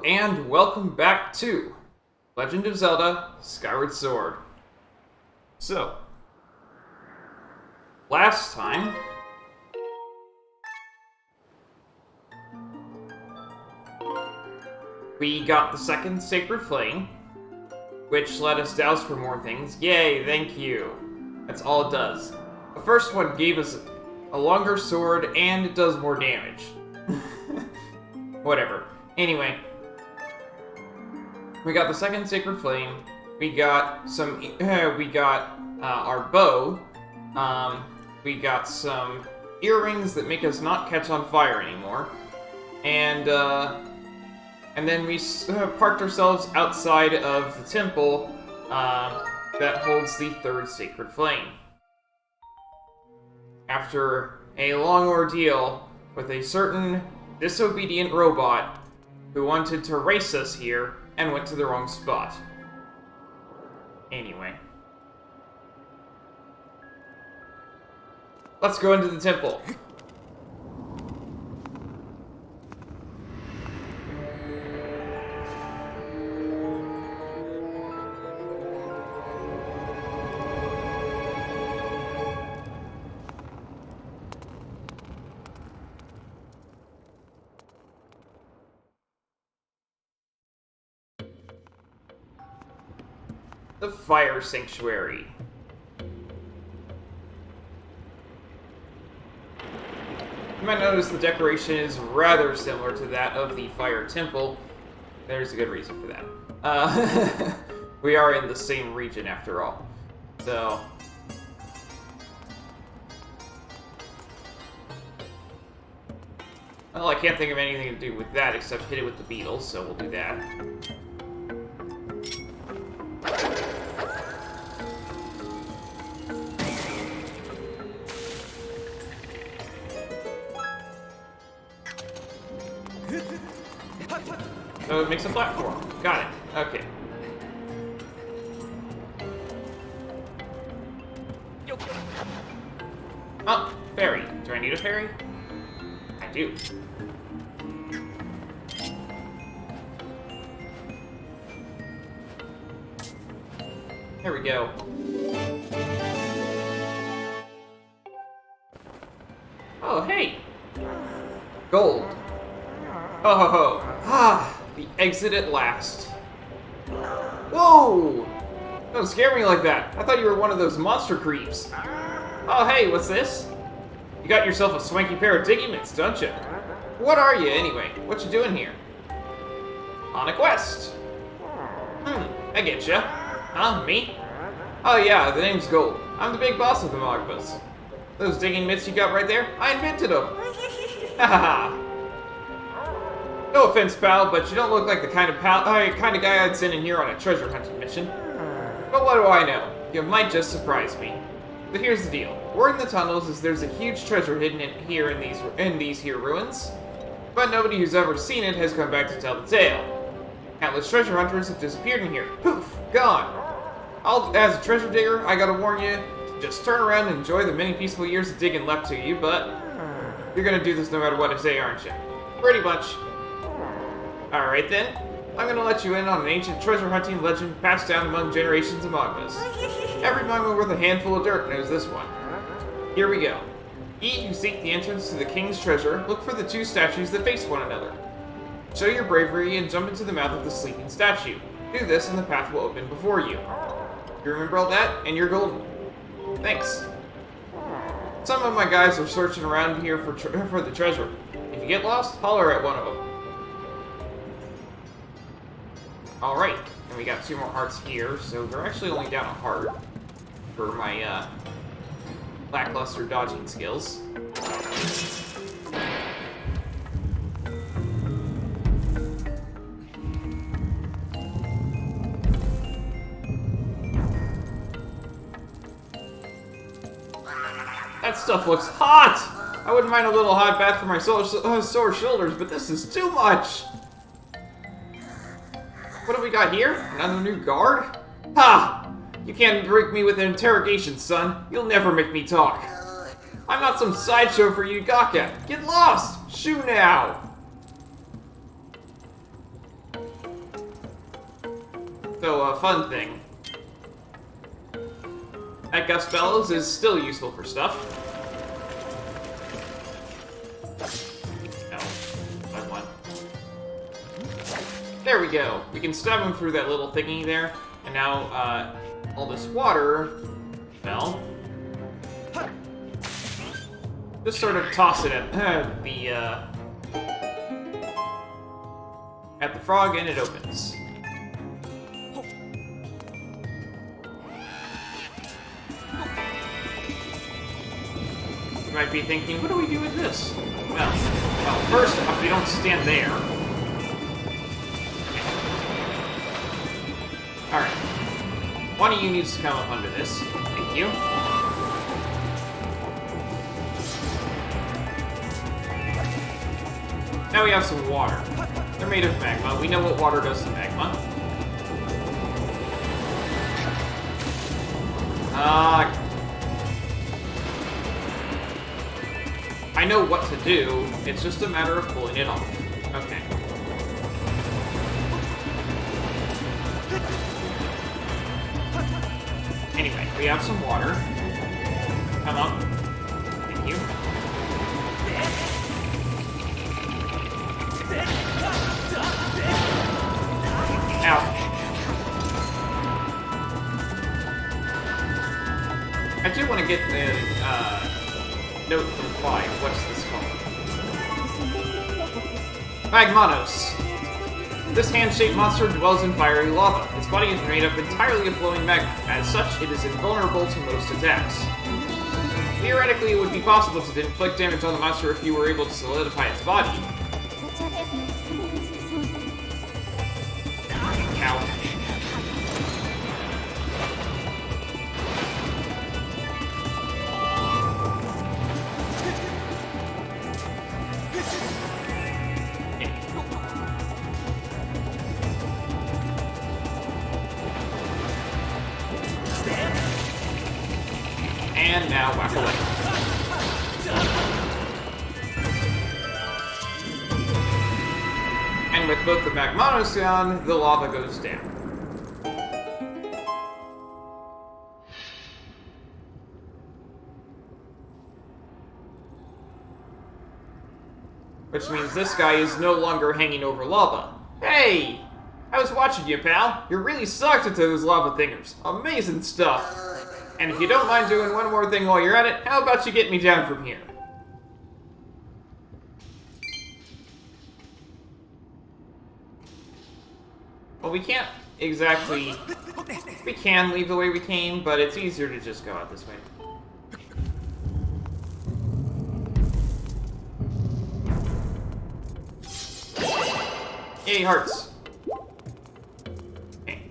and welcome back to Legend of Zelda Skyward Sword. So, last time, we got the second Sacred Flame, which let us douse for more things. Yay, thank you. That's all it does. The first one gave us a longer sword, and it does more damage. Whatever. Anyway, we got the second Sacred Flame. We got some. We got our bow. We got some earrings that make us not catch on fire anymore, and then we parked ourselves outside of the temple that holds the third Sacred Flame. After a long ordeal with a certain disobedient robot who wanted to race us here and went to the wrong spot. Anyway. Let's go into the temple. The Fire Sanctuary. You might notice the decoration is rather similar to that of the Fire Temple. There's a good reason for that. We are in the same region after all. So... well, I can't think of anything to do with that except hit it with the beetles, so we'll do that. So it makes a platform. Got it. Okay. Oh, fairy. Do I need a fairy? I do. There we go. Oh, hey! Gold. Oh ho ho. Ah! The exit at last. Whoa! Don't scare me like that. I thought you were one of those monster creeps. Oh, hey, what's this? You got yourself a swanky pair of diggy mitts, don't you? What are you, anyway? What you doing here? On a quest. I get ya. Huh, me? Oh yeah, the name's Gold. I'm the big boss of the Magmas. Those digging mitts you got right there, I invented them. Hahaha. No offense, pal, but you don't look like the kind of guy I'd send in here on a treasure hunting mission. But what do I know? You might just surprise me. But here's the deal. Word in the tunnels is there's a huge treasure hidden in these here ruins, but nobody who's ever seen it has come back to tell the tale. Countless treasure hunters have disappeared in here. Poof! Gone! As a treasure digger, I gotta warn you, just turn around and enjoy the many peaceful years of digging left to you, but you're gonna do this no matter what I say, aren't you? Pretty much. Alright then, I'm gonna let you in on an ancient treasure hunting legend passed down among generations of Magmas. Every Magma with a handful of dirt knows this one. Here we go. Ye who seek the entrance to the king's treasure, look for the two statues that face one another. Show your bravery and jump into the mouth of the sleeping statue. Do this and the path will open before you. You remember all that, and you're golden. Thanks. Some of my guys are searching around here for the treasure. If you get lost, holler at one of them. Alright, and we got 2 more hearts here, so we're actually only down a heart for my lackluster dodging skills. That stuff looks hot! I wouldn't mind a little hot bath for my sore shoulders, but this is too much! What have we got here? Another new guard? Ha! You can't break me with an interrogation, son. You'll never make me talk. I'm not some sideshow for you to gawk at. Get lost! Shoo now! So, fun thing. That Gust Bellows is still useful for stuff. No. Wrong one. There we go. We can stab him through that little thingy there. And now, all this water... Well... Just sort of toss it at the frog, and it opens. You might be thinking, what do we do with this? Well, first off, we don't stand there. Alright. One of you needs to come up under this. Thank you. Now we have some water. They're made of magma. We know what water does to magma. I know what to do. It's just a matter of pulling it off. Okay. Anyway, we have some water. Come on. Thank you. Ow. I do want to get the note from Clive. What's this called? Magmanos. This hand-shaped monster dwells in fiery lava. Its body is made up entirely of flowing magma. As such, it is invulnerable to most attacks. Theoretically, it would be possible to inflict damage on the monster if you were able to solidify its body. Ow. And now whack away. And with both the Magmanos down, the lava goes down. Which means this guy is no longer hanging over lava. Hey! I was watching you, pal. You're really sucked into those lava thingers. Amazing stuff. And if you don't mind doing one more thing while you're at it, how about you get me down from here? Well, we can't exactly... We can leave the way we came, but it's easier to just go out this way. Yay, hearts. Okay.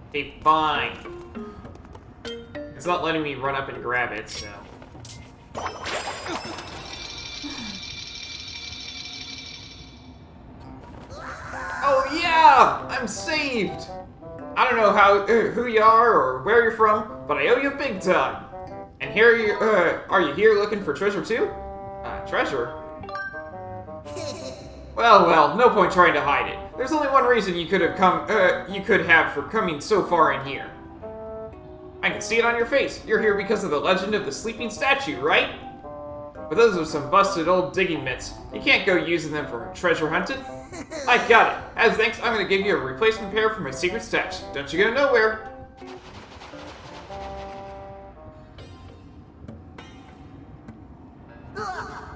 Okay, fine. It's not letting me run up and grab it, so... Oh yeah! I'm saved! I don't know who you are or where you're from, but I owe you big time. And here you, are you here looking for treasure too? Treasure? Well, no point trying to hide it. There's only one reason you could have for coming so far in here. I can see it on your face. You're here because of the legend of the sleeping statue, right? But those are some busted old digging mitts. You can't go using them for treasure hunting. I got it. As thanks, I'm gonna give you a replacement pair for my secret stash. Don't you go nowhere.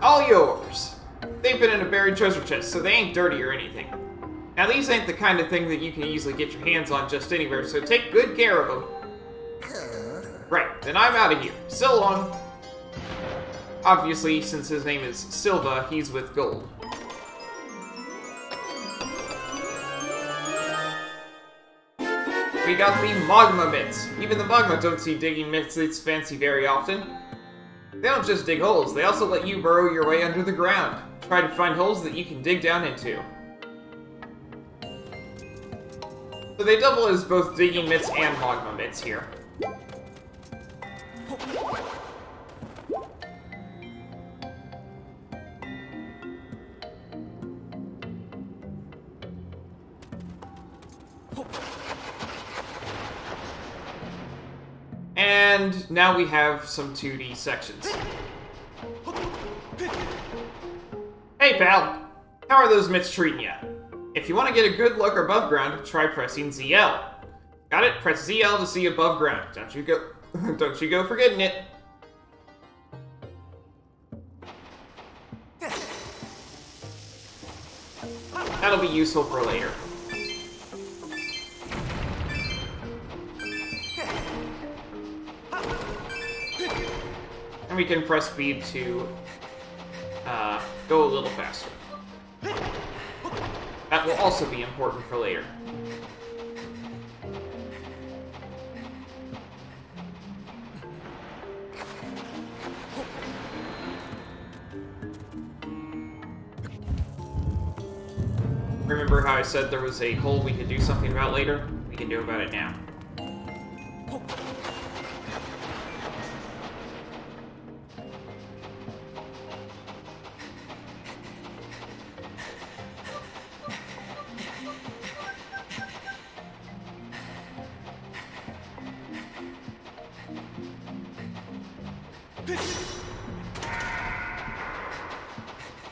All yours. They've been in a buried treasure chest, so they ain't dirty or anything. Now these ain't the kind of thing that you can easily get your hands on just anywhere, so take good care of them. Right, then I'm out of here. So long. Obviously, since his name is Silva, he's with gold. We got the Magma Bits. Even the Magma don't see digging mitts its fancy very often. They don't just dig holes, they also let you burrow your way under the ground. Try to find holes that you can dig down into. So they double as both digging mitts and Magma Bits here. And now we have some 2D sections. Hey, pal! How are those mitts treating ya? If you want to get a good look above ground, try pressing ZL. Got it? Press ZL to see above ground. Don't you go forgetting it. That'll be useful for later. And we can press speed to go a little faster. That will also be important for later. Remember how I said there was a hole we could do something about later? We can do about it now.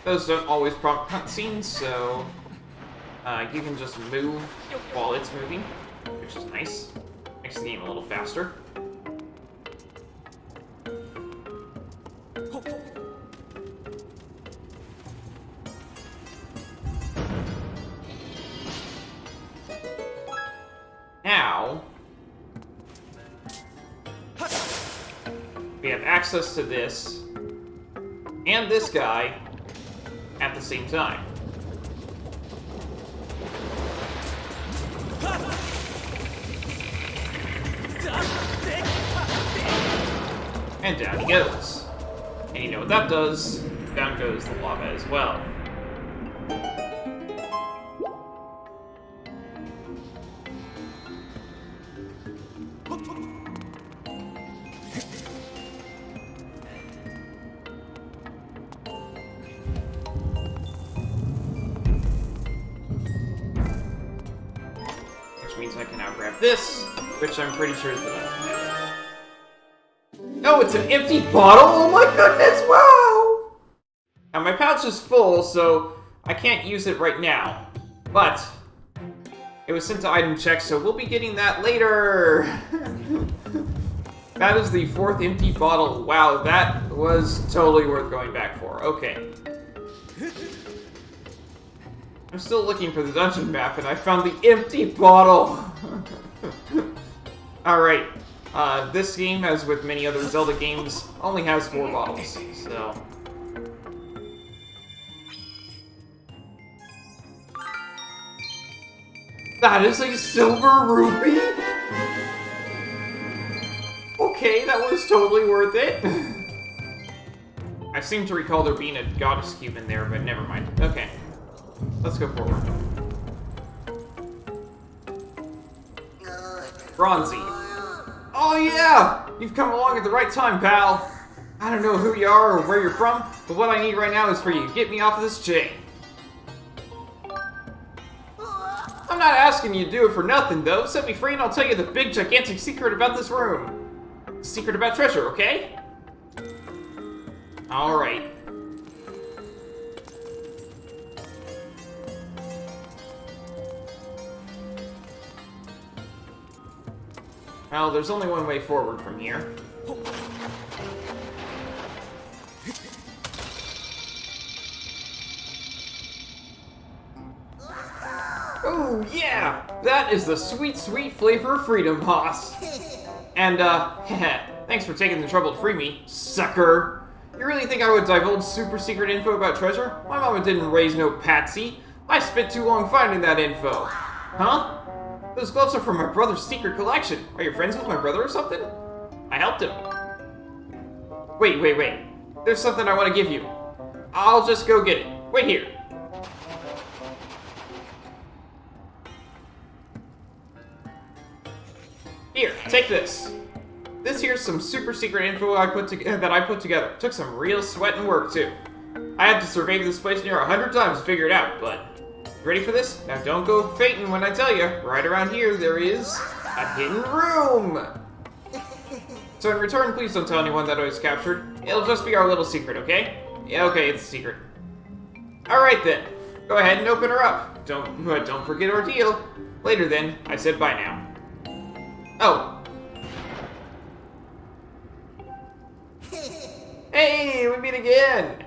Those don't always prompt cutscenes, so you can just move while it's moving, which is nice. Makes the game a little faster. Now, we have access to this and this guy at the same time. And down he goes. And you know what that does? Down goes the lava as well. Which means I can now grab this, which I'm pretty sure is the left. Oh, it's an empty bottle? Oh my goodness, wow! Now my pouch is full, so I can't use it right now. But it was sent to item check, so we'll be getting that later! That is the 4th empty bottle. Wow, that was totally worth going back for. Okay. I'm still looking for the dungeon map, and I found the empty bottle! Alright. This game, as with many other Zelda games, only has 4 bottles, so... That is a silver rupee?! Okay, that was totally worth it! I seem to recall there being a goddess cube in there, but never mind. Okay. Let's go forward. Bronzy. Oh yeah! You've come along at the right time, pal! I don't know who you are or where you're from, but what I need right now is for you to get me off of this chain. I'm not asking you to do it for nothing, though. Set me free and I'll tell you the big, gigantic secret about this room. The secret about treasure, okay? Alright. Well, there's only one way forward from here. Oh, yeah! That is the sweet, sweet flavor of freedom, boss! And, thanks for taking the trouble to free me, sucker! You really think I would divulge super secret info about treasure? My mama didn't raise no patsy. I spent too long finding that info. Huh? Those gloves are from my brother's secret collection. Are you friends with my brother or something? I helped him. Wait. There's something I want to give you. I'll just go get it. Wait here. Here, take this. This here's some super secret info that I put together. Took some real sweat and work, too. I had to survey this place near 100 times to figure it out, but... Ready for this? Now don't go fainting when I tell you. Right around here, there is a hidden room. So in return, please don't tell anyone that I was captured. It'll just be our little secret, okay? Yeah, okay, it's a secret. Alright then. Go ahead and open her up. Don't forget our deal. Later then. I said bye now. Oh. Hey, we meet again!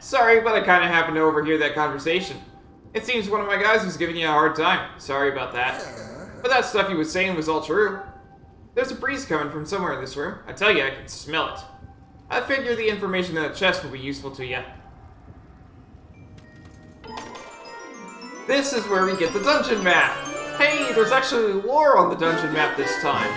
Sorry, but I kinda happened to overhear that conversation. It seems one of my guys was giving you a hard time. Sorry about that. But that stuff he was saying was all true. There's a breeze coming from somewhere in this room. I tell you, I can smell it. I figure the information in the chest will be useful to you. This is where we get the dungeon map! Hey, there's actually lore on the dungeon map this time.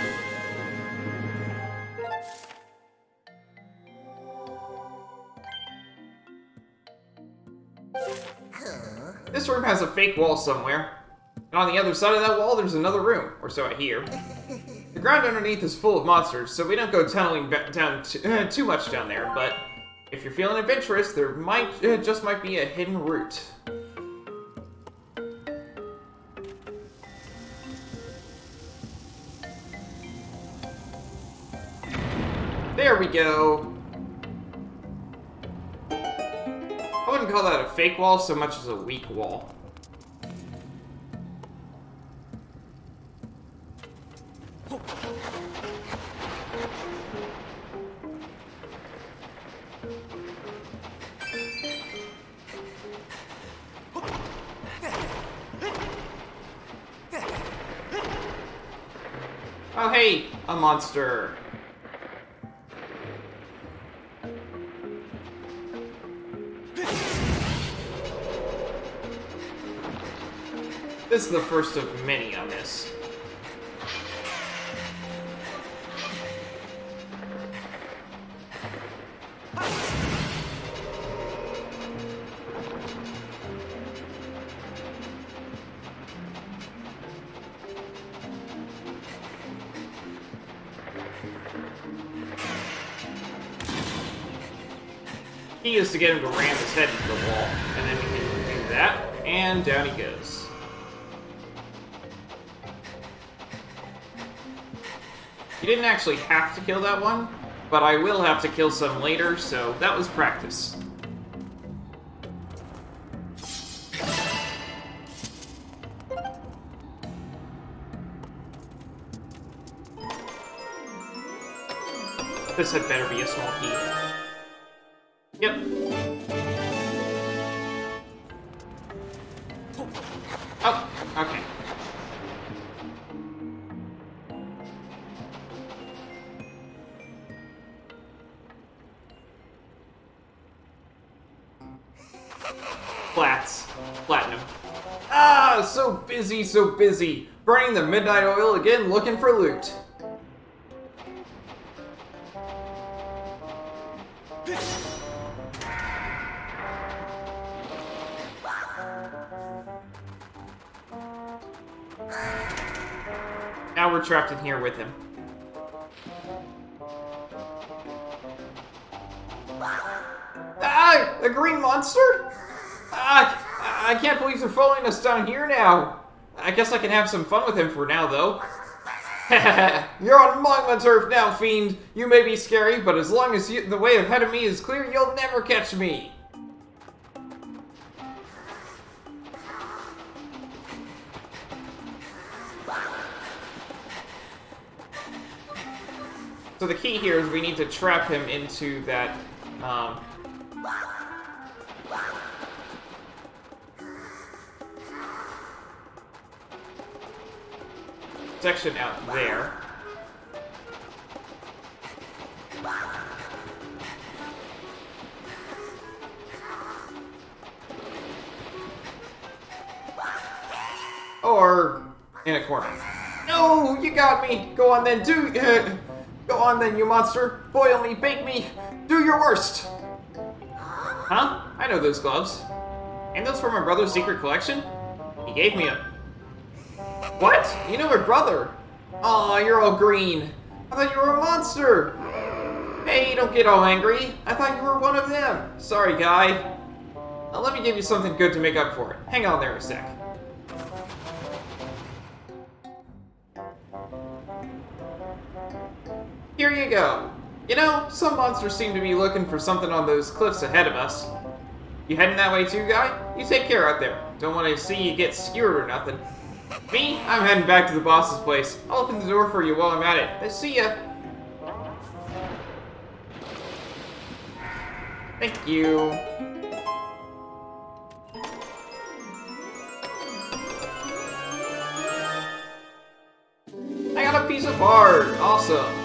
This room has a fake wall somewhere. And on the other side of that wall, there's another room, or so I hear. The ground underneath is full of monsters, so we don't go tunneling down too much down there, but if you're feeling adventurous, there just might be a hidden route. There we go! I wouldn't call that a fake wall so much as a weak wall. Oh hey, a monster. This is the first of many on this. Key is to get him to ram his head into the wall, and then we can do that, and down he goes. You didn't actually have to kill that one, but I will have to kill some later, so that was practice. This had better be a small key. Yep. Oh, okay. Flats. Platinum. Ah, so busy, so busy. Burning the midnight oil again, looking for loot. Now we're trapped in here with him. Ah! A green monster? Ah! I can't believe they're following us down here now. I guess I can have some fun with him for now, though. You're on Magma turf now, fiend. You may be scary, but as long as the way ahead of me is clear, you'll never catch me. So the key here is we need to trap him into that, section out there. Or in a corner. No, you got me. Go on then, go on then, you monster. Boil me, bake me. Do your worst. Huh? I know those gloves. And those from my brother's secret collection? He gave me a... What? You know my brother? Aw, you're all green. I thought you were a monster. Hey, don't get all angry. I thought you were one of them. Sorry, guy. Now let me give you something good to make up for it. Hang on there a sec. Here you go. You know, some monsters seem to be looking for something on those cliffs ahead of us. You heading that way too, guy? You take care out there. Don't want to see you get skewered or nothing. Me? I'm heading back to the boss's place. I'll open the door for you while I'm at it. See ya. Thank you. I got a piece of art! Awesome!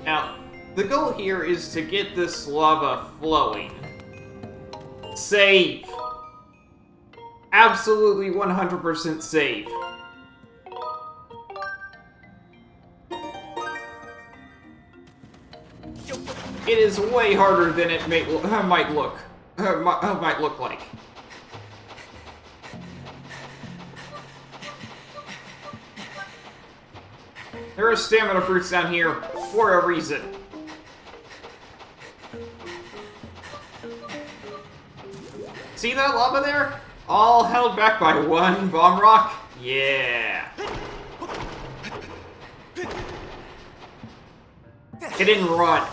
Now, the goal here is to get this lava flowing. Save! Absolutely 100% save. It is way harder than it might look like. There are stamina fruits down here for a reason. See that lava there? All held back by one bomb rock? Yeah. It didn't run.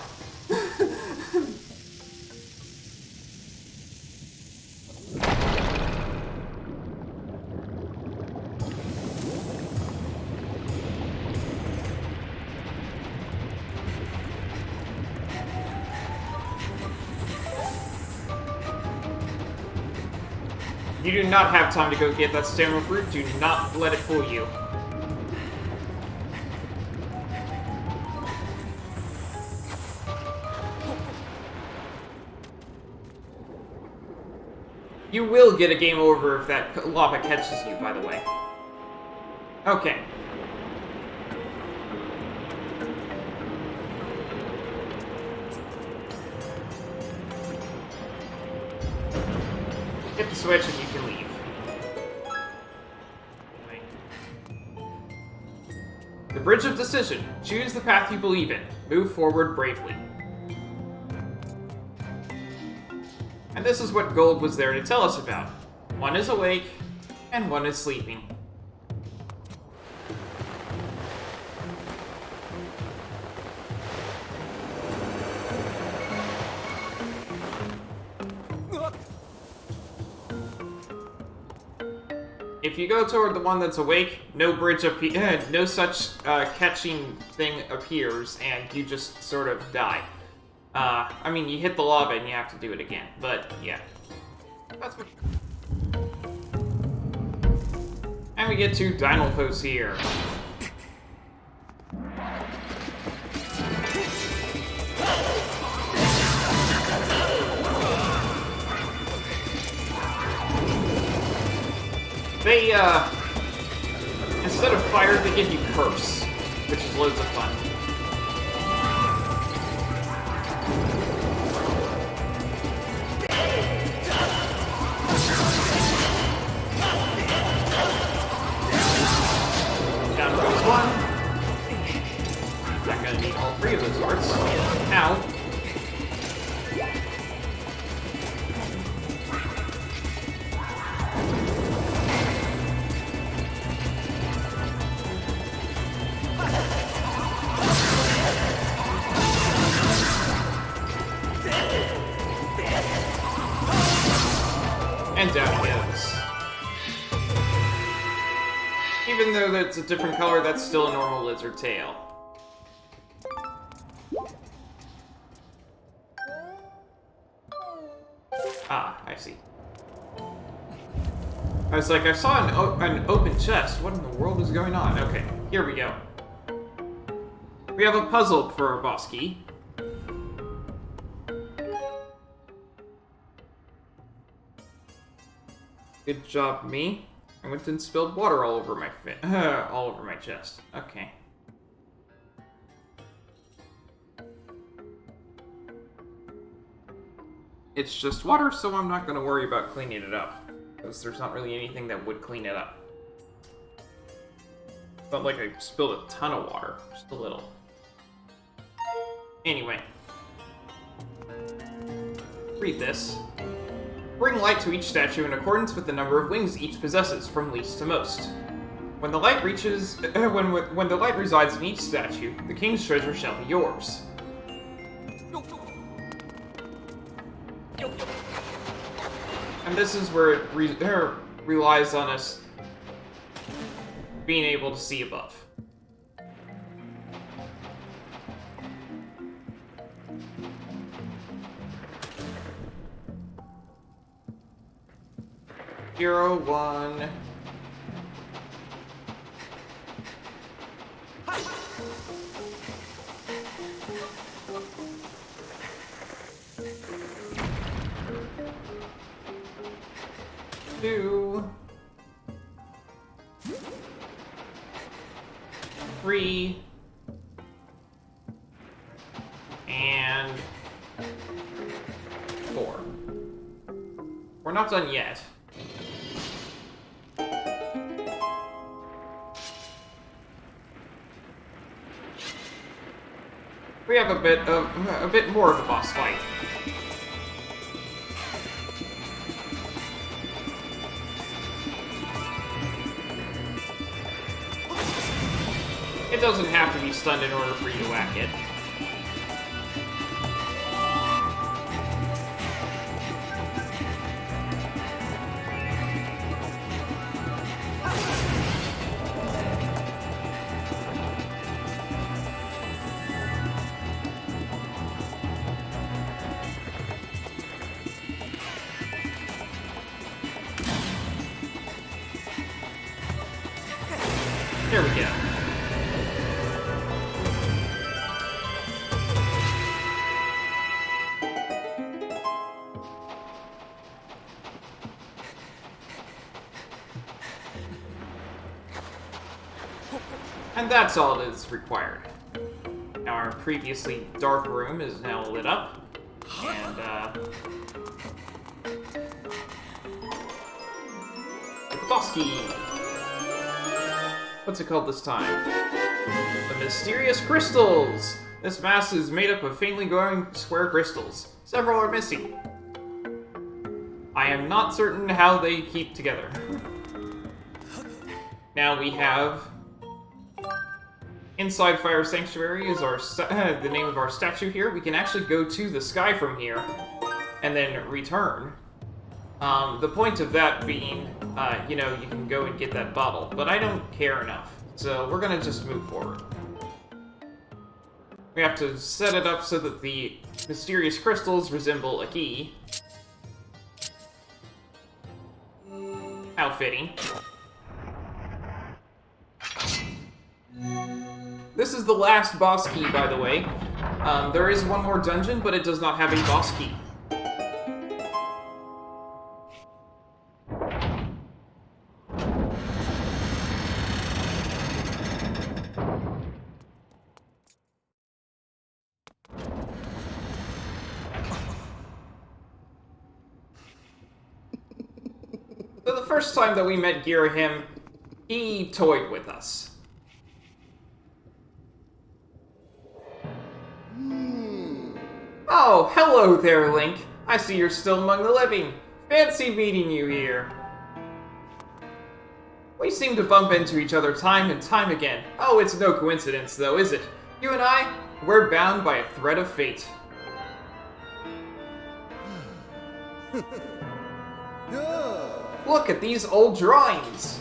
You do not have time to go get that stamina fruit. Do not let it fool you. You will get a game over if that lava catches you, by the way. Okay. Hit the switch and you can leave. The Bridge of Decision. Choose the path you believe in. Move forward bravely. And this is what Gold was there to tell us about. One is awake, and one is sleeping. If you go toward the one that's awake, no no such catching thing appears, and you just sort of die. I mean, you hit the lava and you have to do it again, but yeah. That's what. And we get two Dinolfos here. They, instead of fire, they give you curse, which is loads of fun. Down goes one. Not gonna need all three of those arts. Ow. And down he goes. Even though that's a different color, that's still a normal lizard tail. Ah, I see. I was like, I saw an open chest. What in the world is going on? Okay, here we go. We have a puzzle for our boss key. Good job, me. I went and spilled water all over my all over my chest. Okay. It's just water, so I'm not going to worry about cleaning it up. Because there's not really anything that would clean it up. It's not like I spilled a ton of water. Just a little. Anyway. Read this. Bring light to each statue in accordance with the number of wings each possesses, from least to most. When the light reaches, when the light resides in each statue, the king's treasure shall be yours. And this is where it relies on us being able to see above. Zero, one. Two. 3. And 4. We're not done yet. We have a bit more of a boss fight. It doesn't have to be stunned in order for you to whack it. There we go. And that's all that is required. Our previously dark room is now lit up, and boss key. What's it called this time? The mysterious crystals! This mass is made up of faintly glowing square crystals. Several are missing. I am not certain how they keep together. Now we have... Inside Fire Sanctuary is our the name of our statue here. We can actually go to the sky from here, and then return. The point of that being, you know, you can go and get that bottle, but I don't care enough, so we're gonna just move forward. We have to set it up so that the mysterious crystals resemble a key. How fitting. This is the last boss key, by the way. There is one more dungeon, but it does not have a boss key. So the first time that we met Girahim, he toyed with us. Oh, hello there, Link. I see you're still among the living. Fancy meeting you here. We seem to bump into each other time and time again. Oh, it's no coincidence, though, is it? You and I, we're bound by a thread of fate. Look at these old drawings.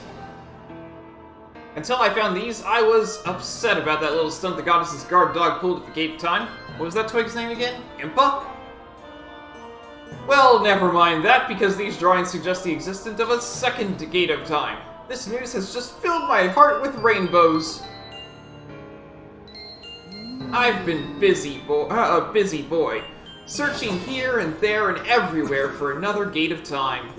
Until I found these, I was upset about that little stunt the goddess's guard dog pulled at the gate time. What was that twig's name again? Impa? Well, never mind that, because these drawings suggest the existence of a second gate of time. This news has just filled my heart with rainbows. I've been a busy boy, searching here and there and everywhere for another gate of time.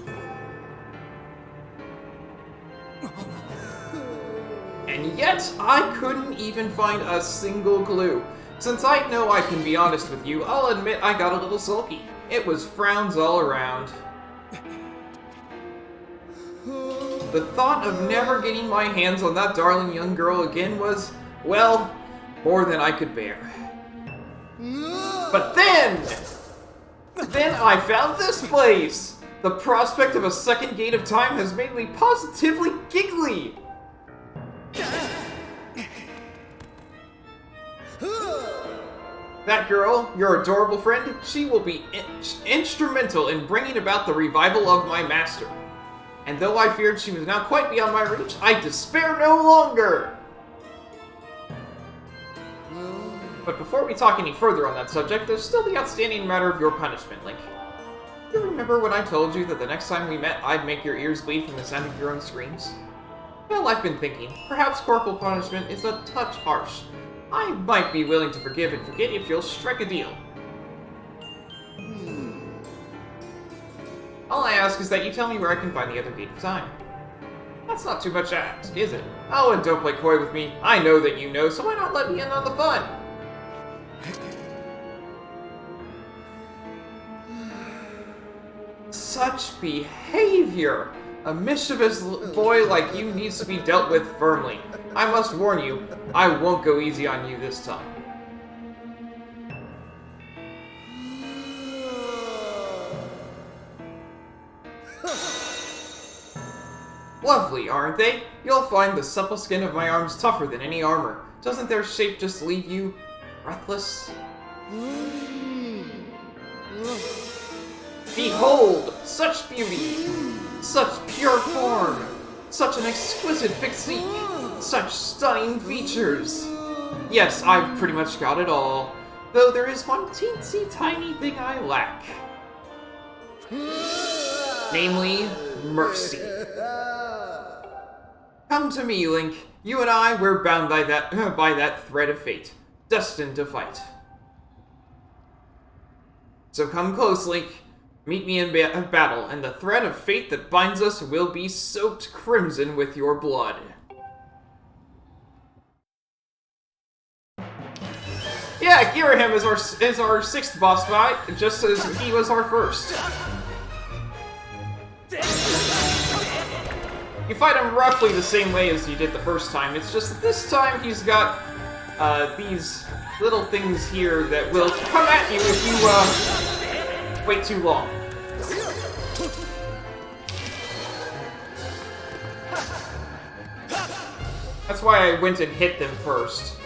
And yet, I couldn't even find a single clue. Since I know I can be honest with you, I'll admit I got a little sulky. It was frowns all around. The thought of never getting my hands on that darling young girl again was, well, more than I could bear. But then I found this place! The prospect of a second gate of time has made me positively giggly! That girl, your adorable friend, she will be instrumental in bringing about the revival of my master. And though I feared she was now quite beyond my reach, I despair no longer! But before we talk any further on that subject, there's still the outstanding matter of your punishment, Link. You remember when I told you that the next time we met, I'd make your ears bleed from the sound of your own screams? Well, I've been thinking, perhaps corporal punishment is a touch harsh. I might be willing to forgive and forget if you'll strike a deal. All I ask is that you tell me where I can find the other gate of time. That's not too much to ask, is it? Oh, and don't play coy with me. I know that you know, so why not let me in on the fun? Such behavior! A mischievous boy like you needs to be dealt with firmly. I must warn you, I won't go easy on you this time. Lovely, aren't they? You'll find the supple skin of my arms tougher than any armor. Doesn't their shape just leave you breathless? Behold! Such beauty! Such pure form! Such an exquisite physique! Such stunning features! Yes, I've pretty much got it all. Though there is one teensy tiny thing I lack. Namely, mercy. Come to me, Link. You and I, we're bound by that thread of fate. Destined to fight. So come close, Link. Meet me in battle, and the thread of fate that binds us will be soaked crimson with your blood. Yeah, Girahim is our sixth boss fight, just as he was our first. You fight him roughly the same way as you did the first time, it's just that this time he's got these little things here that will come at you if you wait too long. That's why I went and hit them first.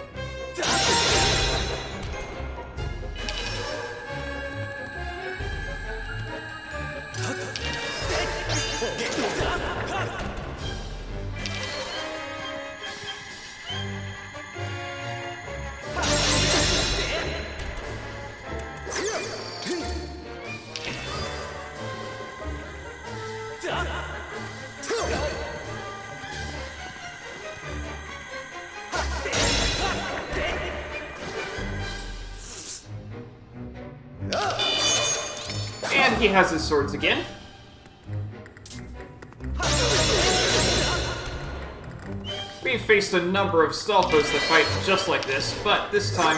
And he has his swords again. We've faced a number of Stalfos that fight just like this, but this time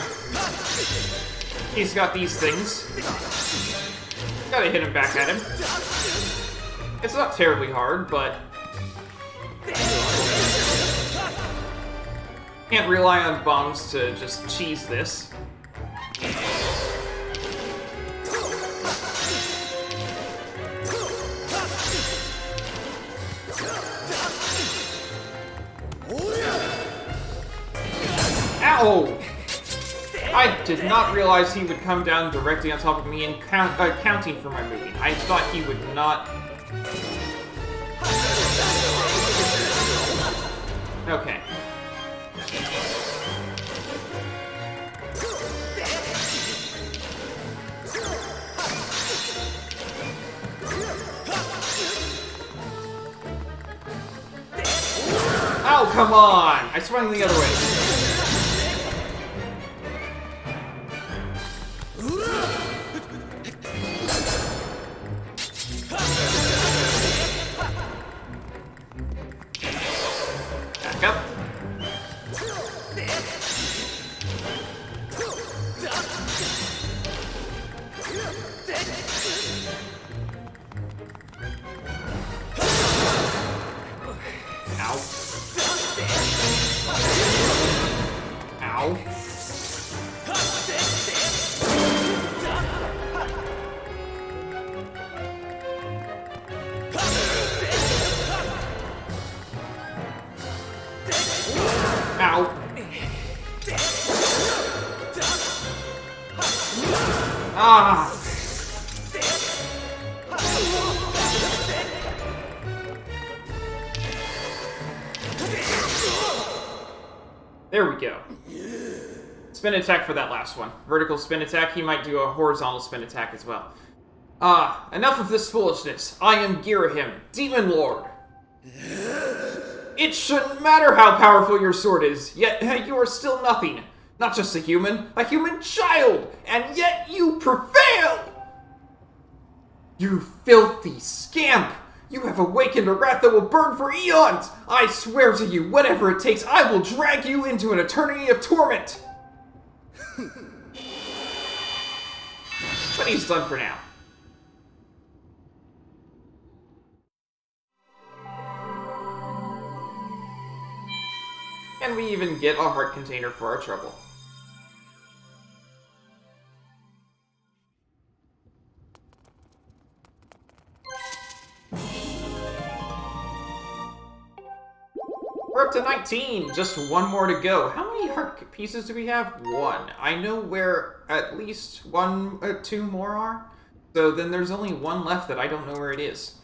he's got these things. Gotta hit him back at him. It's not terribly hard, but can't rely on bombs to just cheese this. Ow! I did not realize he would come down directly on top of me and counting for my moving. I thought he would not. Okay. Oh, come on! I swung the other way. Back up. Ow. Ah! There we go. Spin attack for that last one. Vertical spin attack, he might do a horizontal spin attack as well. Enough of this foolishness. I am Girahim, Demon Lord. It shouldn't matter how powerful your sword is, yet you are still nothing. Not just a human child, and yet you prevail! You filthy scamp! You have awakened a wrath that will burn for eons! I swear to you, whatever it takes, I will drag you into an eternity of torment! But he's done for now. And we even get a heart container for our trouble. We're up to 19, just one more to go. How many heart pieces do we have? One. I know where at least two more are. So then there's only one left that I don't know where it is.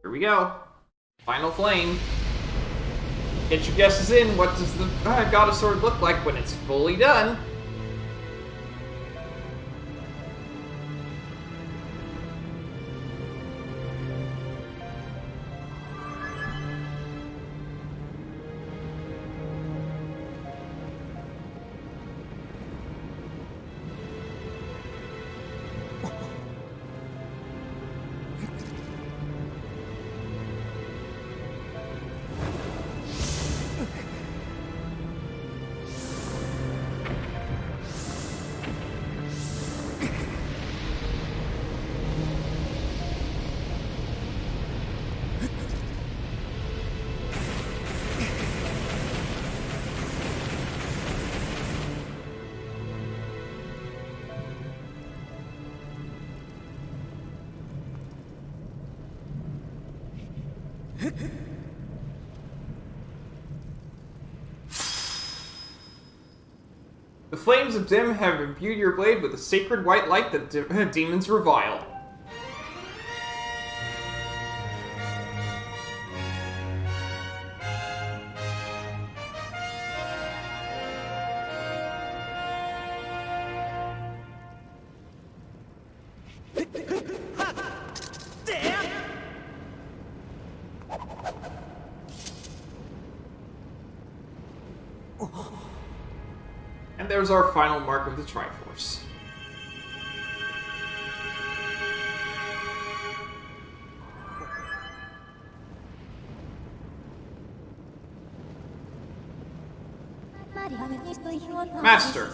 Here we go. Final flame. Get your guesses in. What does the Goddess Sword look like when it's fully done? The flames of Dim have imbued your blade with a sacred white light that demons revile. And there's our final mark of the Triforce. Master,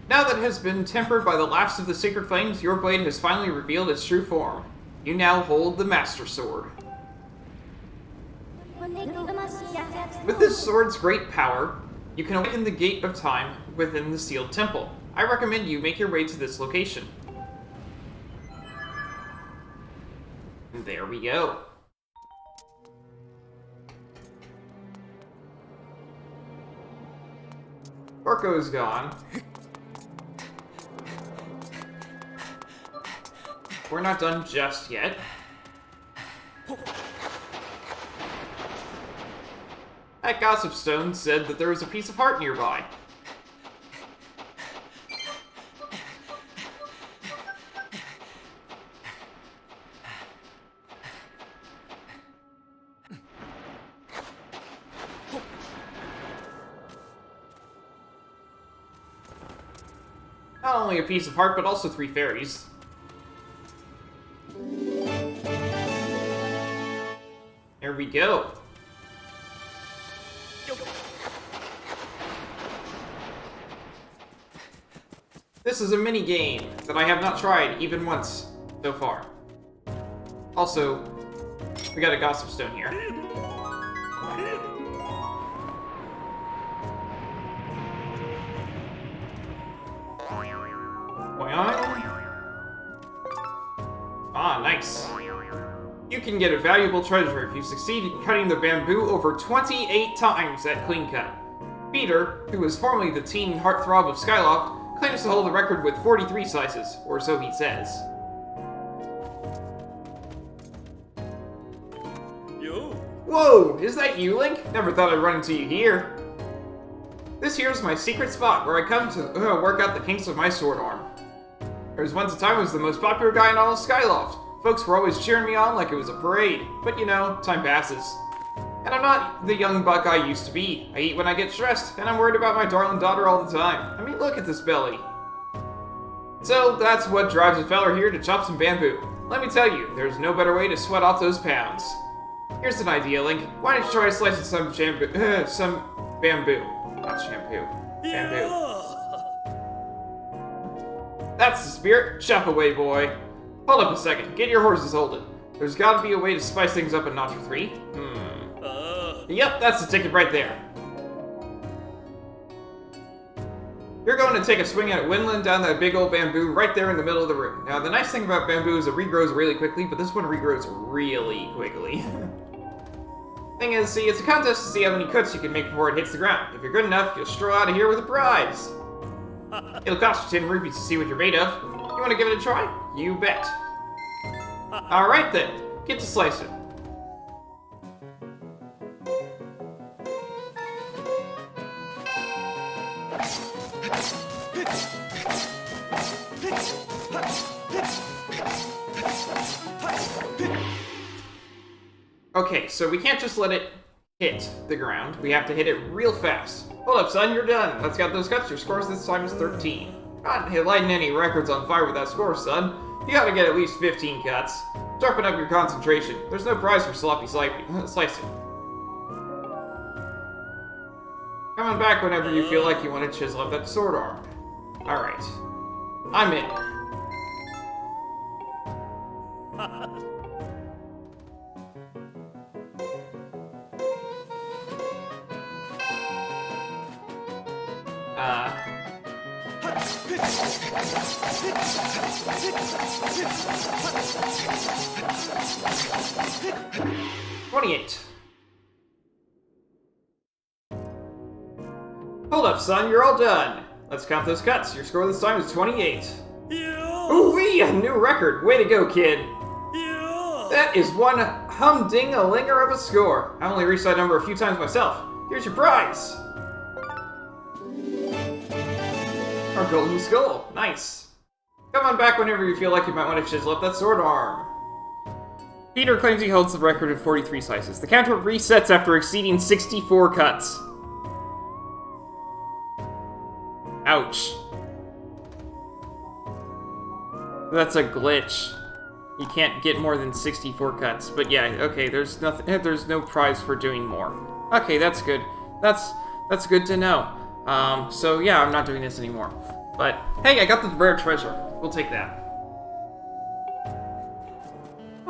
now that it has been tempered by the last of the sacred flames, your blade has finally revealed its true form. You now hold the Master Sword. With this sword's great power, you can awaken the gate of time within the sealed temple. I recommend you make your way to this location. And there we go. Orko is gone. We're not done just yet. That gossip stone said that there was a piece of heart nearby. Not only a piece of heart, but also 3 fairies. There we go. This is a mini-game that I have not tried even once so far. Also, we got a gossip stone here. Ah, nice. You can get a valuable treasure if you succeed in cutting the bamboo over 28 times at Clean Cut. Peter, who was formerly the teen heartthrob of Skyloft, claims to hold the record with 43 slices, or so he says. Yo. Whoa, is that you, Link? Never thought I'd run into you here. This here's my secret spot where I come to work out the kinks of my sword arm. There was once a time I was the most popular guy in all of Skyloft. Folks were always cheering me on like it was a parade, but you know, time passes. And I'm not the young buck I used to be. I eat when I get stressed, and I'm worried about my darling daughter all the time. I mean, look at this belly. So that's what drives a feller here to chop some bamboo. Let me tell you, there's no better way to sweat off those pounds. Here's an idea, Link. Why don't you try slicing some bamboo? Not shampoo. Bamboo. That's the spirit. Chop away, boy. Hold up a second. Get your horses holding. There's gotta be a way to spice things up in notch 3. Yep, that's the ticket right there. You're going to take a swing at Winland down that big old bamboo right there in the middle of the room. Now, the nice thing about bamboo is it regrows really quickly, but this one regrows really quickly. Thing is, see, it's a contest to see how many cuts you can make before it hits the ground. If you're good enough, you'll stroll out of here with a prize. It'll cost you 10 rupees to see what you're made of. You want to give it a try? You bet. Alright then, get to slicing. Okay, so we can't just let it hit the ground. We have to hit it real fast. Hold up, son, you're done. Let's get those cuts. Your score this time is 13. Not lighting any records on fire with that score, son. You gotta get at least 15 cuts. Sharpen up your concentration. There's no prize for sloppy slicing. Coming back whenever you feel like you want to chisel up that sword arm. Alright. I'm in. $28. Hold up, son, you're all done. Let's count those cuts. Your score this time is 28. Ooh-wee, a new record. Way to go, kid. That is one humding-a-linger of a score. I only reached that number a few times myself. Here's your prize. Our golden skull. Nice. Come on back whenever you feel like you might want to chisel up that sword arm. Peter claims he holds the record of 43 slices. The counter resets after exceeding 64 cuts. Ouch. That's a glitch. You can't get more than 64 cuts. But yeah, okay, there's no prize for doing more. Okay, that's good. That's good to know. So yeah, I'm not doing this anymore. But hey, I got the rare treasure. We'll take that.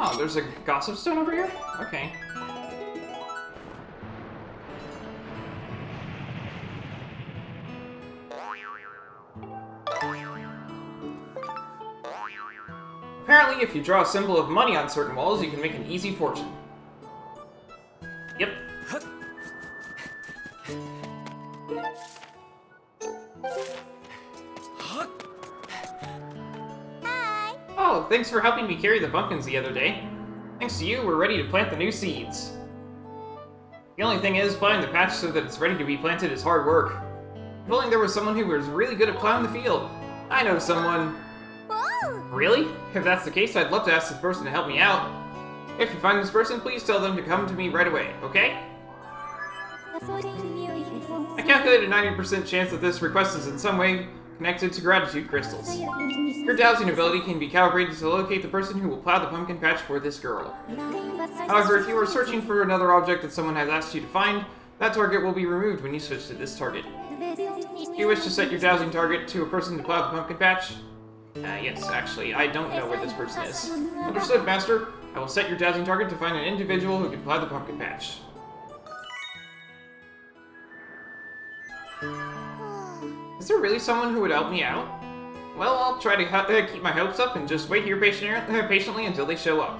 Oh, there's a gossip stone over here? Okay. Apparently, if you draw a symbol of money on certain walls, you can make an easy fortune. Yep. Hi! Oh, thanks for helping me carry the pumpkins the other day. Thanks to you, we're ready to plant the new seeds. The only thing is, plowing the patch so that it's ready to be planted is hard work. If only there was someone who was really good at plowing the field. I know someone. Whoa! Really? If that's the case, I'd love to ask this person to help me out. If you find this person, please tell them to come to me right away, okay? I calculated a 90% chance that this request is in some way connected to gratitude crystals. Your dowsing ability can be calibrated to locate the person who will plow the pumpkin patch for this girl. However, if you are searching for another object that someone has asked you to find, that target will be removed when you switch to this target. Do you wish to set your dowsing target to a person to plow the pumpkin patch? Yes, actually, I don't know where this person is. Understood, Master. I will set your dowsing target to find an individual who can plow the pumpkin patch. Is there really someone who would help me out? Well, I'll try to keep my hopes up and just wait here patiently until they show up.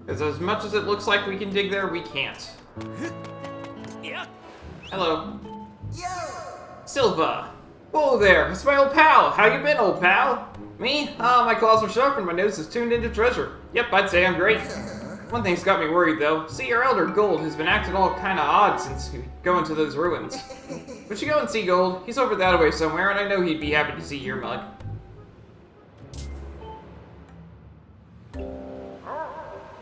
Because as much as it looks like we can dig there, we can't. Hello. Silva. Whoa there, it's my old pal. How you been, old pal? Me? My claws are sharp and my nose is tuned into treasure. Yep, I'd say I'm great. One thing's got me worried, though. See, our elder, Gold, has been acting all kinda odd since we go into those ruins. We should go and see Gold. He's over that way somewhere, and I know he'd be happy to see your mug.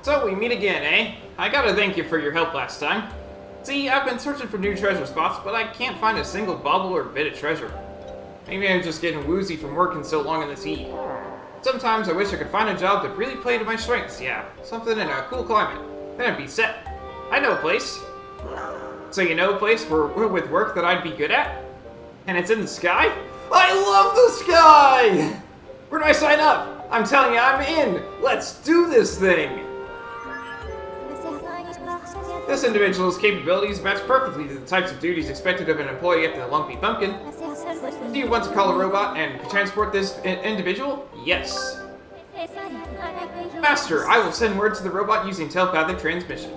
So, we meet again, eh? I gotta thank you for your help last time. See, I've been searching for new treasure spots, but I can't find a single bauble or bit of treasure. Maybe I'm just getting woozy from working so long in this heat. Sometimes I wish I could find a job that really played to my strengths, yeah. Something in a cool climate. Then I'd be set. I know a place. So you know a place with work that I'd be good at? And it's in the sky? I love the sky! Where do I sign up? I'm telling you, I'm in! Let's do this thing! This individual's capabilities match perfectly to the types of duties expected of an employee at the Lumpy Pumpkin. Do you want to call a robot and transport this individual? Yes. Master, I will send word to the robot using telepathic transmission.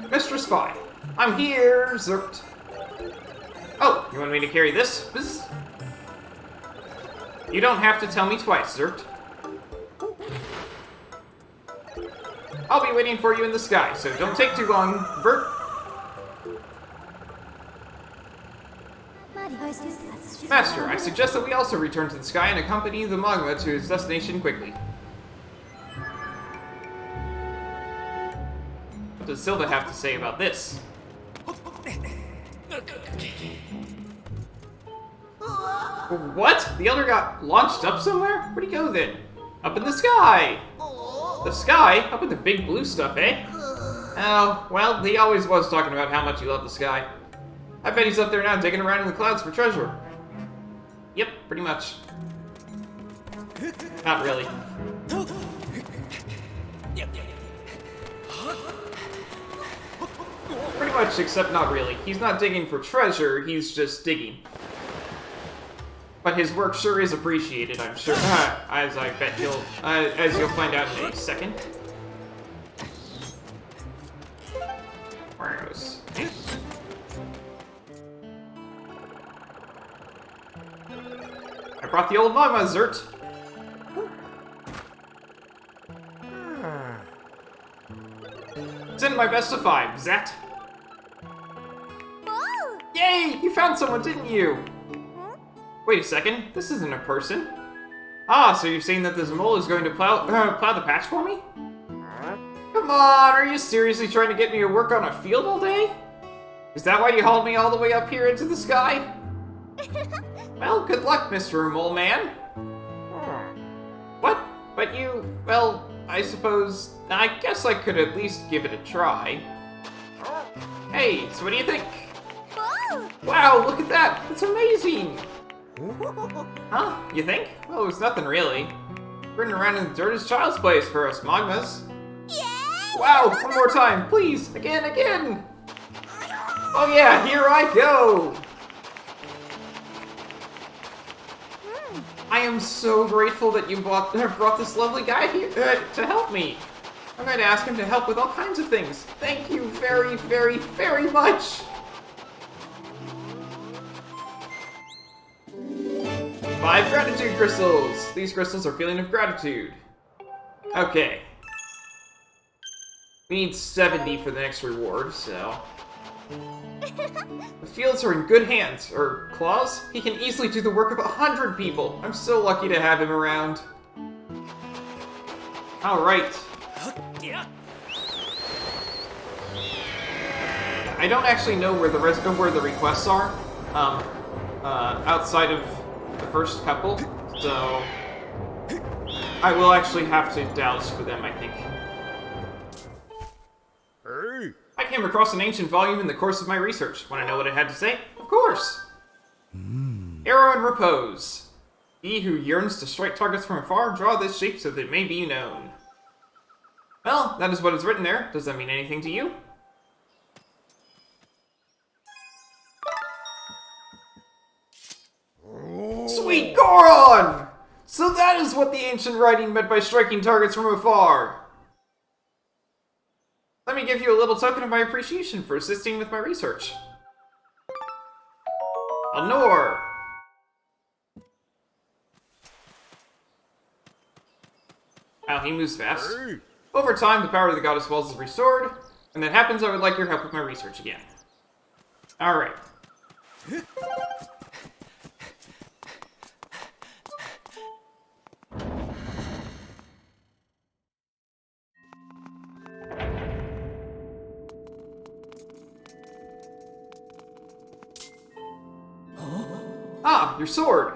Mr. Spy, I'm here, Zert. Oh, you want me to carry this? Bzz. You don't have to tell me twice, Zert. I'll be waiting for you in the sky, so don't take too long, Vert. Master, I suggest that we also return to the sky and accompany the Magma to its destination quickly. What does Zelda have to say about this? What? The Elder got launched up somewhere? Where'd he go then? Up in the sky! The sky? Up with the big blue stuff, eh? Oh, well, he always was talking about how much he loved the sky. I bet he's up there now digging around in the clouds for treasure. Yep, pretty much. Not really. Pretty much, except not really. He's not digging for treasure, he's just digging. But his work sure is appreciated, I'm sure. As I bet as you'll find out in a second. Where's... I brought the old Magma, Zert. Send my best of 5, Zat. Whoa! Yay! You found someone, didn't you? Wait a second, this isn't a person. Ah, so you're saying that this mole is going to plow the patch for me? Come on, are you seriously trying to get me to work on a field all day? Is that why you hauled me all the way up here into the sky? Well, good luck, Mr. Mole Man. What? But you, well, I suppose, I guess I could at least give it a try. Hey, so what do you think? Whoa! Wow, look at that! It's amazing! Huh? You think? Well, it was nothing really. Running around in the dirt is child's play for us Magmas. Yay! Wow, one more time, please! Again! Oh yeah, here I go! I am so grateful that you brought this lovely guy here to help me. I'm going to ask him to help with all kinds of things. Thank you very, very, very much! 5 gratitude crystals! These crystals are feeling of gratitude. Okay. We need 70 for the next reward, so... The fields are in good hands, or claws. He can easily do the work of 100 people. I'm so lucky to have him around. Alright. I don't actually know where the requests are. outside of the first couple, so I will actually have to douse for them, I think. Hey. I came across an ancient volume in the course of my research. Want to know what it had to say? Of course! Arrow and repose. He who yearns to strike targets from afar, draw this shape so that it may be known. Well, that is what is written there. Does that mean anything to you? Sweet Goron! So that is what the ancient writing meant by striking targets from afar. Let me give you a little token of my appreciation for assisting with my research. Honor! Wow, he moves fast. Hey. Over time, the power of the Goddess Walls is restored. When that happens, I would like your help with my research again. Alright. Ah, your sword!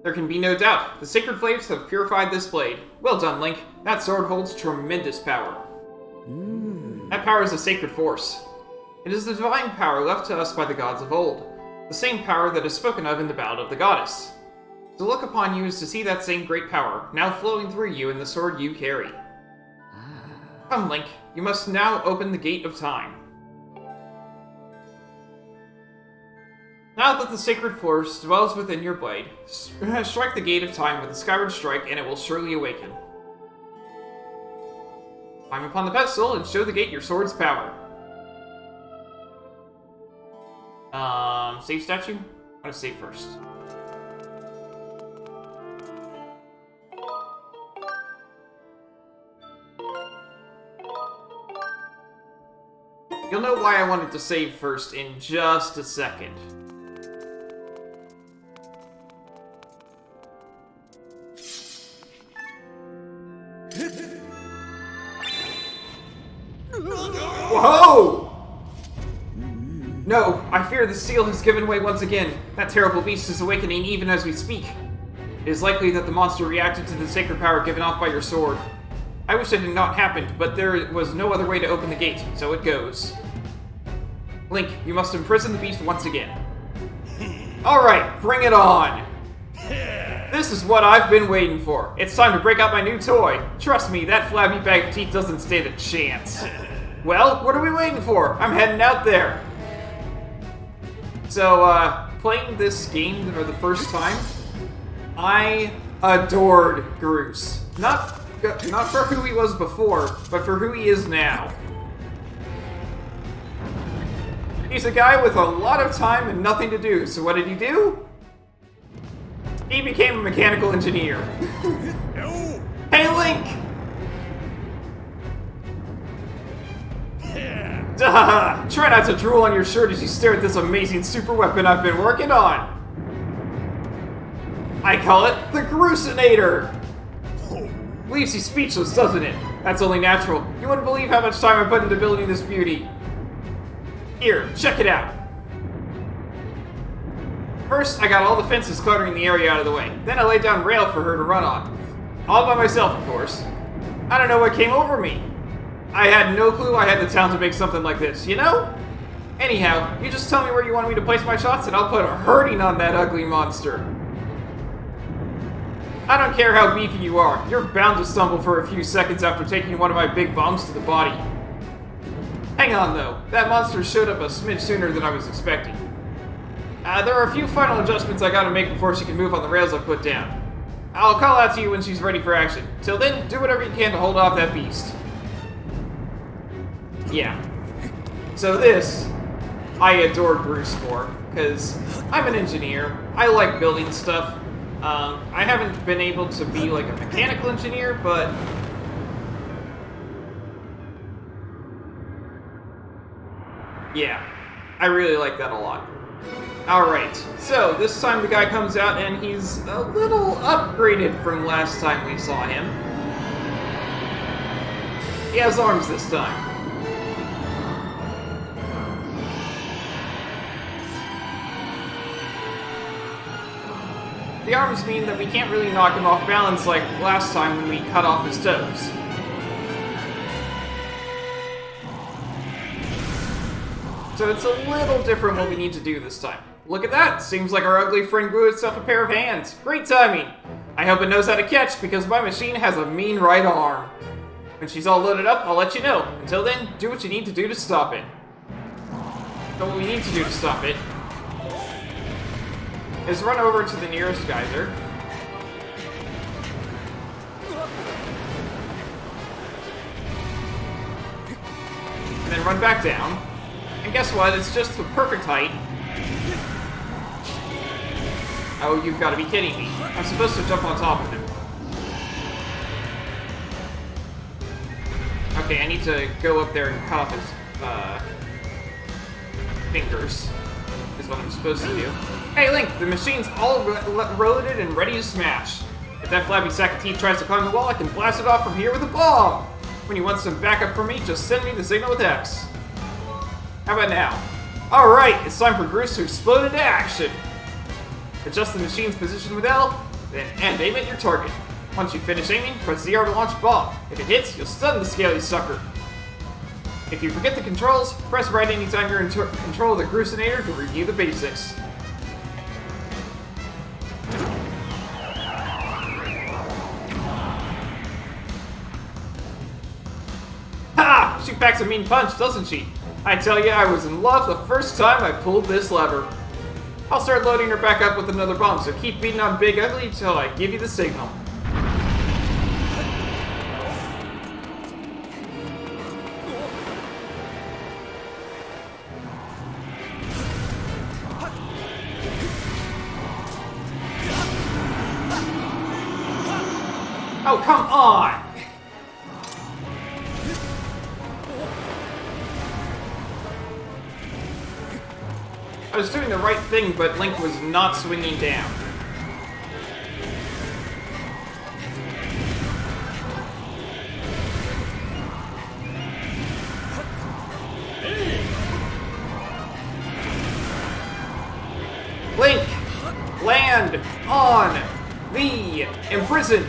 There can be no doubt. The sacred flames have purified this blade. Well done, Link. That sword holds tremendous power. That power is a sacred force. It is the divine power left to us by the gods of old. The same power that is spoken of in the Ballad of the Goddess. To look upon you is to see that same great power, now flowing through you in the sword you carry. Come, Link. You must now open the Gate of Time. Now that the sacred force dwells within your blade, strike the Gate of Time with a Skyward strike and it will surely awaken. Climb upon the pedestal and show the gate your sword's power. Save statue? I'm gonna save first. You'll know why I wanted to save first in just a second. Whoa! No, I fear the seal has given way once again. That terrible beast is awakening even as we speak. It is likely that the monster reacted to the sacred power given off by your sword. I wish it had not happened, but there was no other way to open the gate, so it goes. Link, you must imprison the beast once again. Alright, bring it on! This is what I've been waiting for. It's time to break out my new toy. Trust me, that flabby bag of teeth doesn't stand a chance. Well, what are we waiting for? I'm heading out there. So, playing this game for the first time, I adored Groose. Not for who he was before, but for who he is now. He's a guy with a lot of time and nothing to do, so what did he do? He became a mechanical engineer. No. Hey, Link! Duh! Try not to drool on your shirt as you stare at this amazing super weapon I've been working on. I call it the Crucinator. Leaves you speechless, doesn't it? That's only natural. You wouldn't believe how much time I put into building this beauty. Here, check it out. First, I got all the fences cluttering the area out of the way. Then I laid down rail for her to run on. All by myself, of course. I don't know what came over me. I had no clue I had the talent to make something like this, you know? Anyhow, you just tell me where you want me to place my shots and I'll put a hurting on that ugly monster. I don't care how beefy you are, you're bound to stumble for a few seconds after taking one of my big bombs to the body. Hang on though, that monster showed up a smidge sooner than I was expecting. There are a few final adjustments I gotta make before she can move on the rails I put down. I'll call out to you when she's ready for action. Till then, do whatever you can to hold off that beast. Yeah. So this, I adore Bruce for, because I'm an engineer, I like building stuff. I haven't been able to be like a mechanical engineer, but yeah, I really like that a lot. Alright, so this time the guy comes out and he's a little upgraded from last time we saw him. He has arms this time. The arms mean that we can't really knock him off balance like last time when we cut off his toes. So it's a little different what we need to do this time. Look at that! Seems like our ugly friend grew itself a pair of hands. Great timing! I hope it knows how to catch, because my machine has a mean right arm. When she's all loaded up, I'll let you know. Until then, do what you need to do to stop it. So what we need to do to stop it is run over to the nearest geyser. And then run back down. And guess what? It's just the perfect height. Oh, you've got to be kidding me. I'm supposed to jump on top of him. Okay, I need to go up there and cut off his, fingers. Is what I'm supposed to do. Hey, Link! The machine's all loaded and ready to smash. If that flabby sack of teeth tries to climb the wall, I can blast it off from here with a bomb! When you want some backup from me, just send me the signal with X. How about now? Alright, it's time for Groose to explode into action! Adjust the machine's position with L, and aim at your target. Once you finish aiming, press ZR to launch bomb. If it hits, you'll stun the scaly sucker. If you forget the controls, press right anytime you're in control of the Crucinator to review the basics. Ha! She packs a mean punch, doesn't she? I tell you, I was in love the first time I pulled this lever. I'll start loading her back up with another bomb, so keep beating on Big Ugly till I give you the signal. Oh, come on! I was doing the right thing, but Link was not swinging down. Link! Land on the imprisoned!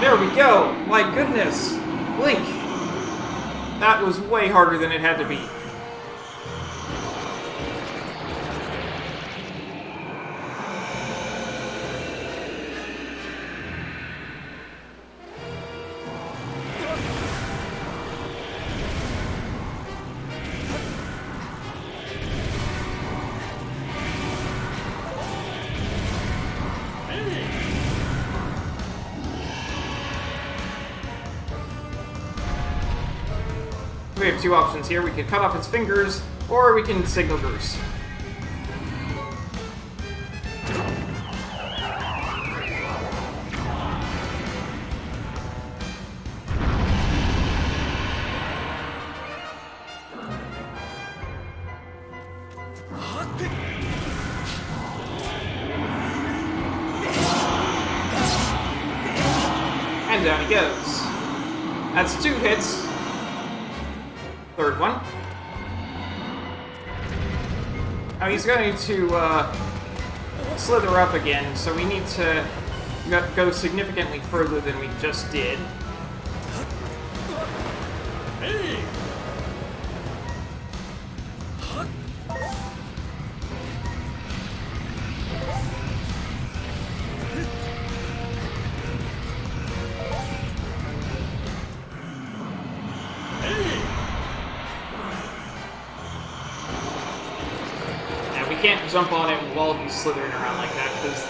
There we go! My goodness! Link! That was way harder than it had to be. We have two options here. We could cut off his fingers, or we can signal Groose. And down he goes. That's 2 hits. Third one. Now he's going to slither up again, so we need to go significantly further than we just did. Can't jump on him while he's slithering around like that because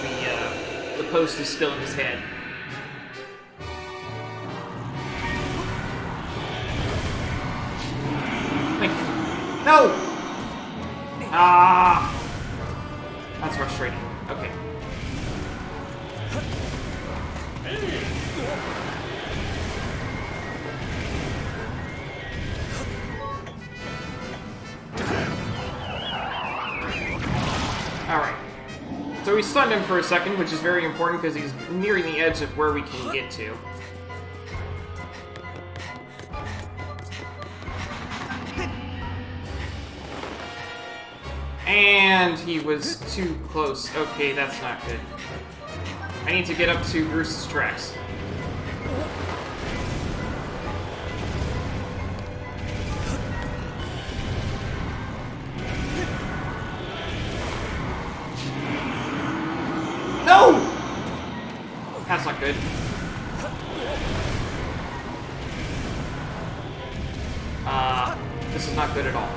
the post is still in his head. Like, no! Ah! That's frustrating. Okay. So we stunned him for a second, which is very important because he's nearing the edge of where we can get to. And he was too close. Okay, that's not good. I need to get up to Bruce's tracks. No! That's not good. This is not good at all.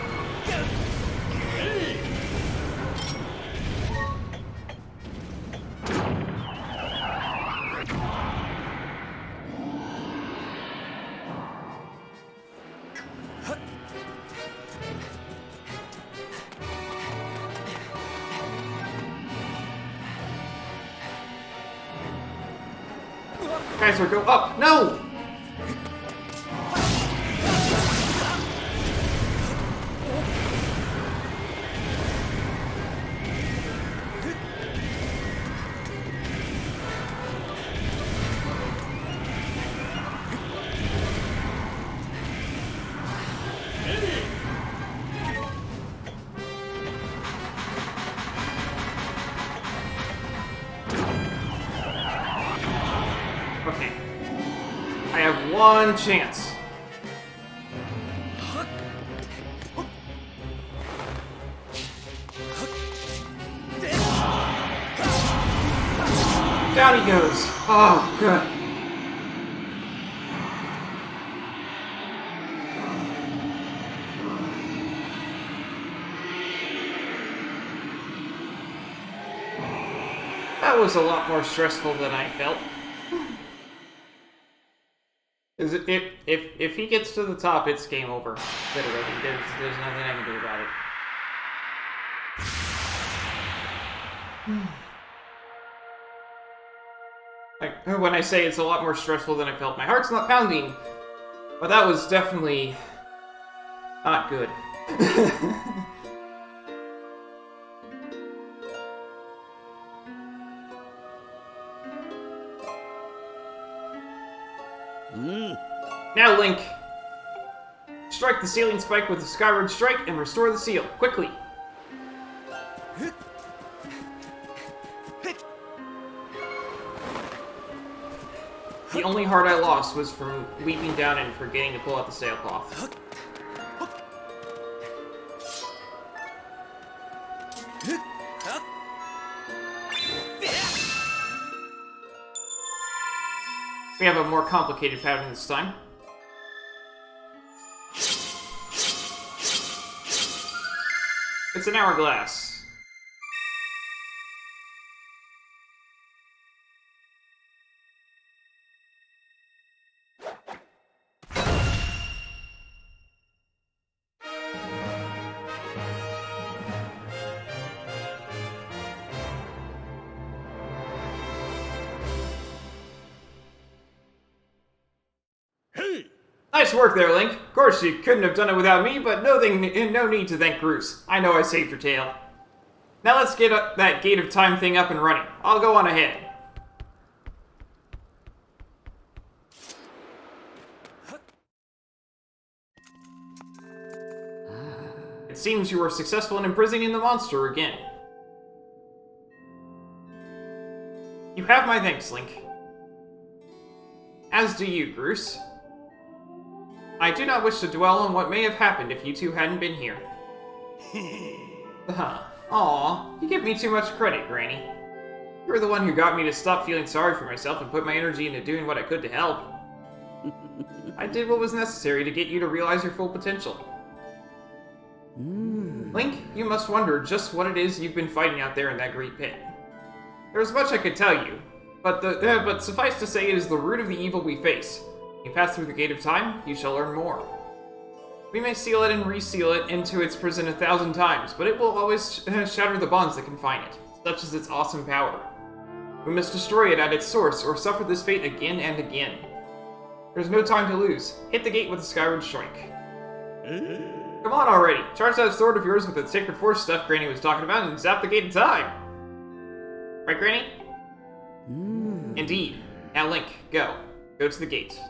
Guys, go up! No! Okay. I have one chance. Down he goes. Oh, good. That was a lot more stressful than I felt. If he gets to the top, it's game over. Literally, there's nothing I can do about it. Like, when I say it's a lot more stressful than I felt, my heart's not pounding, but that was definitely not good. Now, Link! Strike the ceiling spike with the Skyward Strike and restore the seal, quickly! The only heart I lost was from leaping down and forgetting to pull out the sailcloth. We have a more complicated pattern this time. It's an hourglass. Nice work there, Link. Of course, you couldn't have done it without me, but no need to thank Bruce. I know I saved your tail. Now let's get that Gate of Time thing up and running. I'll go on ahead. It seems you were successful in imprisoning the monster again. You have my thanks, Link. As do you, Bruce. I do not wish to dwell on what may have happened if you two hadn't been here. Aw, you give me too much credit, Granny. You were the one who got me to stop feeling sorry for myself and put my energy into doing what I could to help. I did what was necessary to get you to realize your full potential. Link, you must wonder just what it is you've been fighting out there in that great pit. There's much I could tell you, but suffice to say it is the root of the evil we face. You pass through the Gate of Time, you shall learn more. We may seal it and reseal it into its prison 1,000 times, but it will always shatter the bonds that confine it, such is its awesome power. We must destroy it at its source, or suffer this fate again and again. There's no time to lose. Hit the gate with the Skyward Strike. Come on already! Charge that sword of yours with the Sacred Force stuff Granny was talking about and zap the Gate of Time! Right, Granny? Indeed. Now, Link, go. Go to the gate.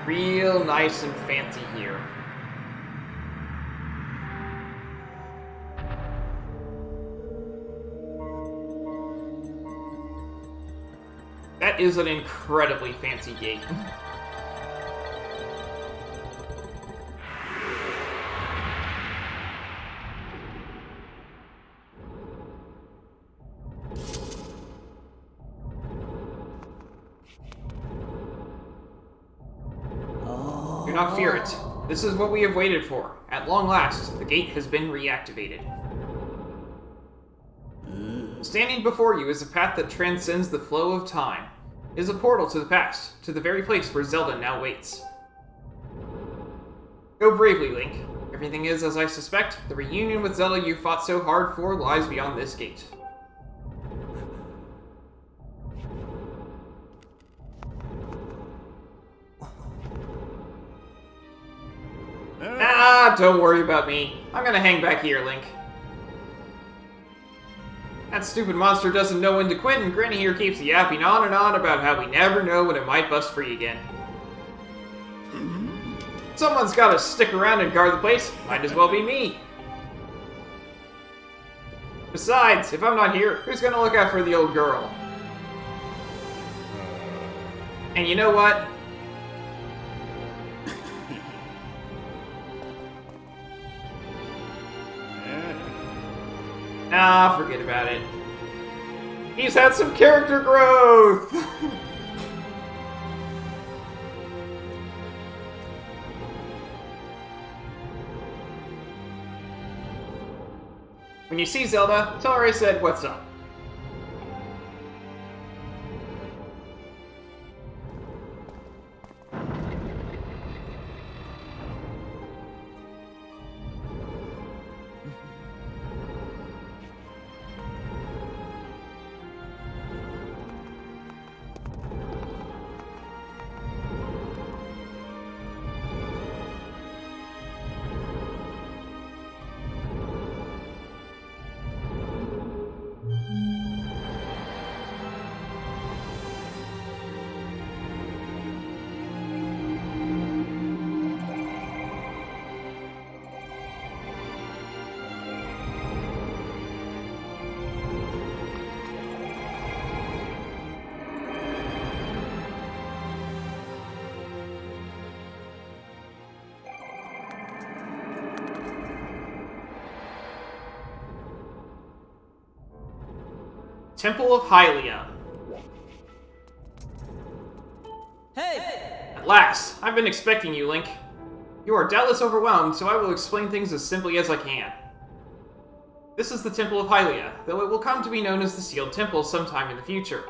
Real nice and fancy here. That is an incredibly fancy gate. Do not fear it. This is what we have waited for. At long last, the gate has been reactivated. Standing before you is a path that transcends the flow of time. It is a portal to the past, to the very place where Zelda now waits. Go bravely, Link. Everything is as I suspect. The reunion with Zelda you fought so hard for lies beyond this gate. Don't worry about me. I'm gonna hang back here, Link. That stupid monster doesn't know when to quit, and Granny here keeps yapping on and on about how we never know when it might bust free again. Someone's gotta stick around and guard the place. Might as well be me. Besides, if I'm not here, who's gonna look out for the old girl? And you know what? Nah, forget about it. He's had some character growth! When you see Zelda, tell her I said, what's up? Temple of Hylia. Hey! At last! I've been expecting you, Link. You are doubtless overwhelmed, so I will explain things as simply as I can. This is the Temple of Hylia, though it will come to be known as the Sealed Temple sometime in the future.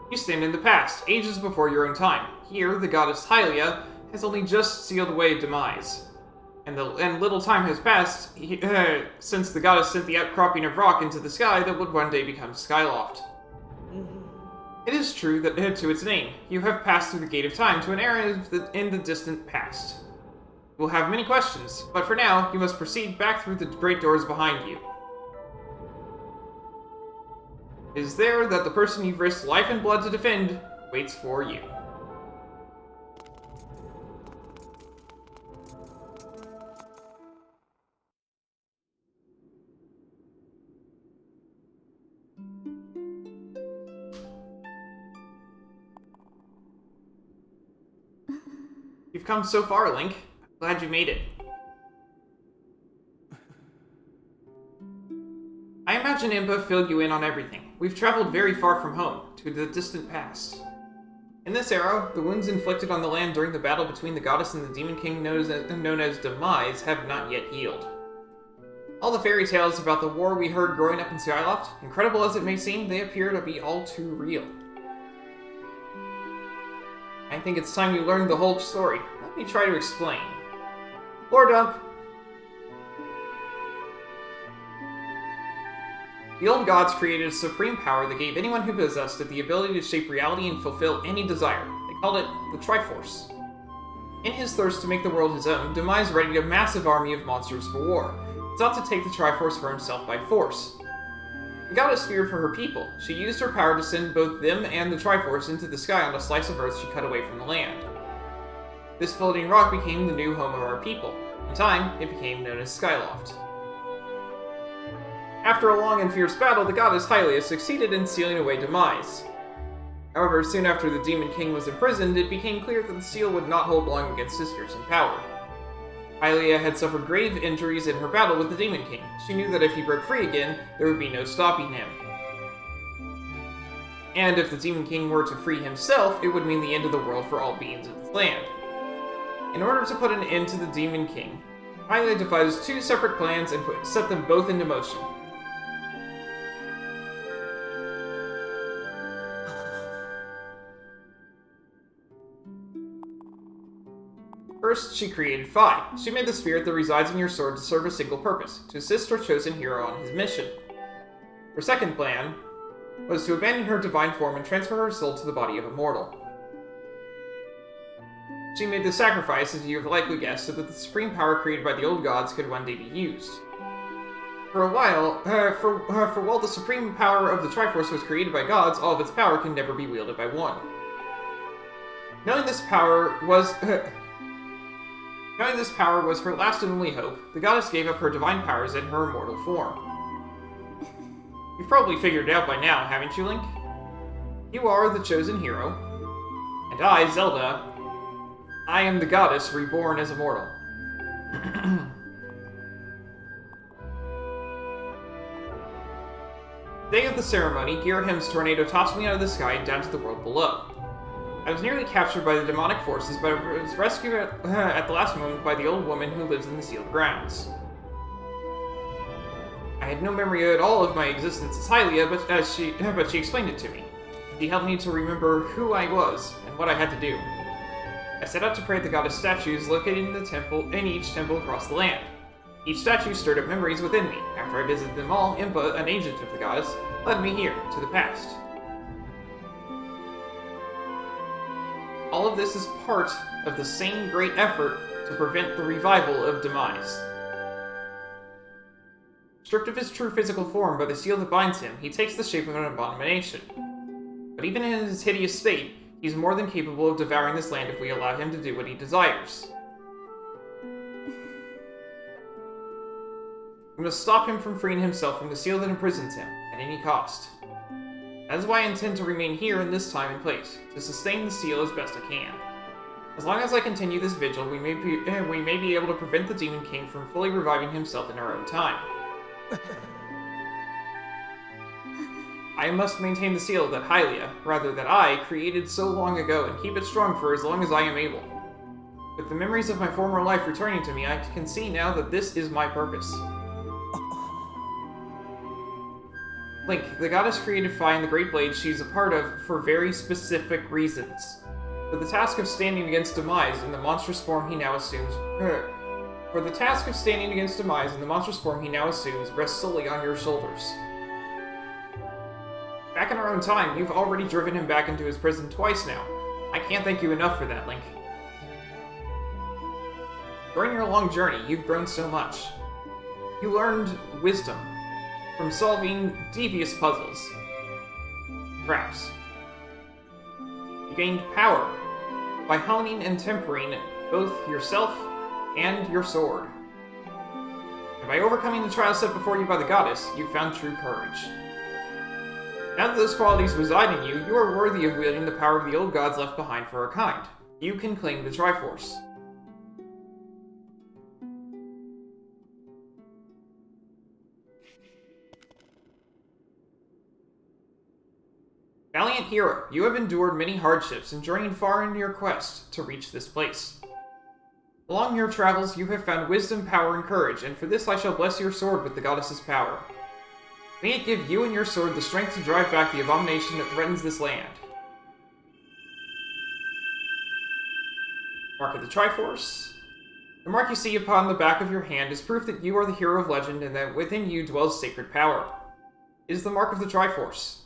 You stand in the past, ages before your own time. Here, the goddess Hylia has only just sealed away demise. And little time has passed since the goddess sent the outcropping of rock into the sky that would one day become Skyloft. It is true that to its name, you have passed through the Gate of Time to an era in the distant past. You will have many questions, but for now, you must proceed back through the great doors behind you. It is there that the person you've risked life and blood to defend waits for you. You've come so far, Link. Glad you made it. I imagine Impa filled you in on everything. We've traveled very far from home, to the distant past. In this era, the wounds inflicted on the land during the battle between the goddess and the Demon King known as Demise have not yet healed. All the fairy tales about the war we heard growing up in Skyloft, incredible as it may seem, they appear to be all too real. I think it's time you learned the whole story. Let me try to explain. Lore dump! The old gods created a supreme power that gave anyone who possessed it the ability to shape reality and fulfill any desire. They called it the Triforce. In his thirst to make the world his own, Demise readied a massive army of monsters for war. He sought to take the Triforce for himself by force. The goddess feared for her people. She used her power to send both them and the Triforce into the sky on a slice of earth she cut away from the land. This floating rock became the new home of our people. In time, it became known as Skyloft. After a long and fierce battle, the goddess Hylia succeeded in sealing away Demise. However, soon after the Demon King was imprisoned, it became clear that the seal would not hold long against his fearsome power. Hylia had suffered grave injuries in her battle with the Demon King. She knew that if he broke free again, there would be no stopping him. And if the Demon King were to free himself, it would mean the end of the world for all beings of the land. In order to put an end to the Demon King, Hylia devised two separate plans and set them both into motion. First, she created Phi. She made the spirit that resides in your sword to serve a single purpose, to assist her chosen hero on his mission. Her second plan was to abandon her divine form and transfer her soul to the body of a mortal. She made the sacrifice, as you have likely guessed, so that the supreme power created by the old gods could one day be used. For while the supreme power of the Triforce was created by gods, all of its power can never be wielded by one. Knowing this power was her last and only hope, the goddess gave up her divine powers in her immortal form. You've probably figured it out by now, haven't you, Link? You are the chosen hero, and I, Zelda, I am the goddess reborn as a mortal. The day of the ceremony, Girahim's tornado tossed me out of the sky and down to the world below. I was nearly captured by the demonic forces, but I was rescued at the last moment by the old woman who lives in the sealed grounds. I had no memory at all of my existence as Hylia, but she explained it to me. She helped me to remember who I was and what I had to do. I set out to pray at the goddess statues located in each temple across the land. Each statue stirred up memories within me. After I visited them all, Impa, an agent of the goddess, led me here, to the past. All of this is part of the same great effort to prevent the revival of Demise. Stripped of his true physical form by the seal that binds him, he takes the shape of an abomination. But even in his hideous state, he's more than capable of devouring this land if we allow him to do what he desires. We must stop him from freeing himself from the seal that imprisons him, at any cost. That is why I intend to remain here in this time and place, to sustain the seal as best I can. As long as I continue this vigil, we may be able to prevent the Demon King from fully reviving himself in our own time. I must maintain the seal that I created so long ago and keep it strong for as long as I am able. With the memories of my former life returning to me, I can see now that this is my purpose. Link, the goddess created Phi and the Great Blade she's a part of for very specific reasons. For the task of standing against Demise in the monstrous form he now assumes rests solely on your shoulders. Back in our own time, you've already driven him back into his prison twice now. I can't thank you enough for that, Link. During your long journey, you've grown so much. You learned wisdom from solving devious puzzles. Perhaps. You gained power by honing and tempering both yourself and your sword. And by overcoming the trials set before you by the goddess, you've found true courage. Now that those qualities reside in you, you are worthy of wielding the power of the old gods left behind for our kind. you can claim the Triforce. Valiant hero, you have endured many hardships and journeyed far in your quest to reach this place. Along your travels, you have found wisdom, power, and courage, and for this I shall bless your sword with the goddess's power. May it give you and your sword the strength to drive back the abomination that threatens this land. Mark of the Triforce. The mark you see upon the back of your hand is proof that you are the hero of legend and that within you dwells sacred power. It is the mark of the Triforce.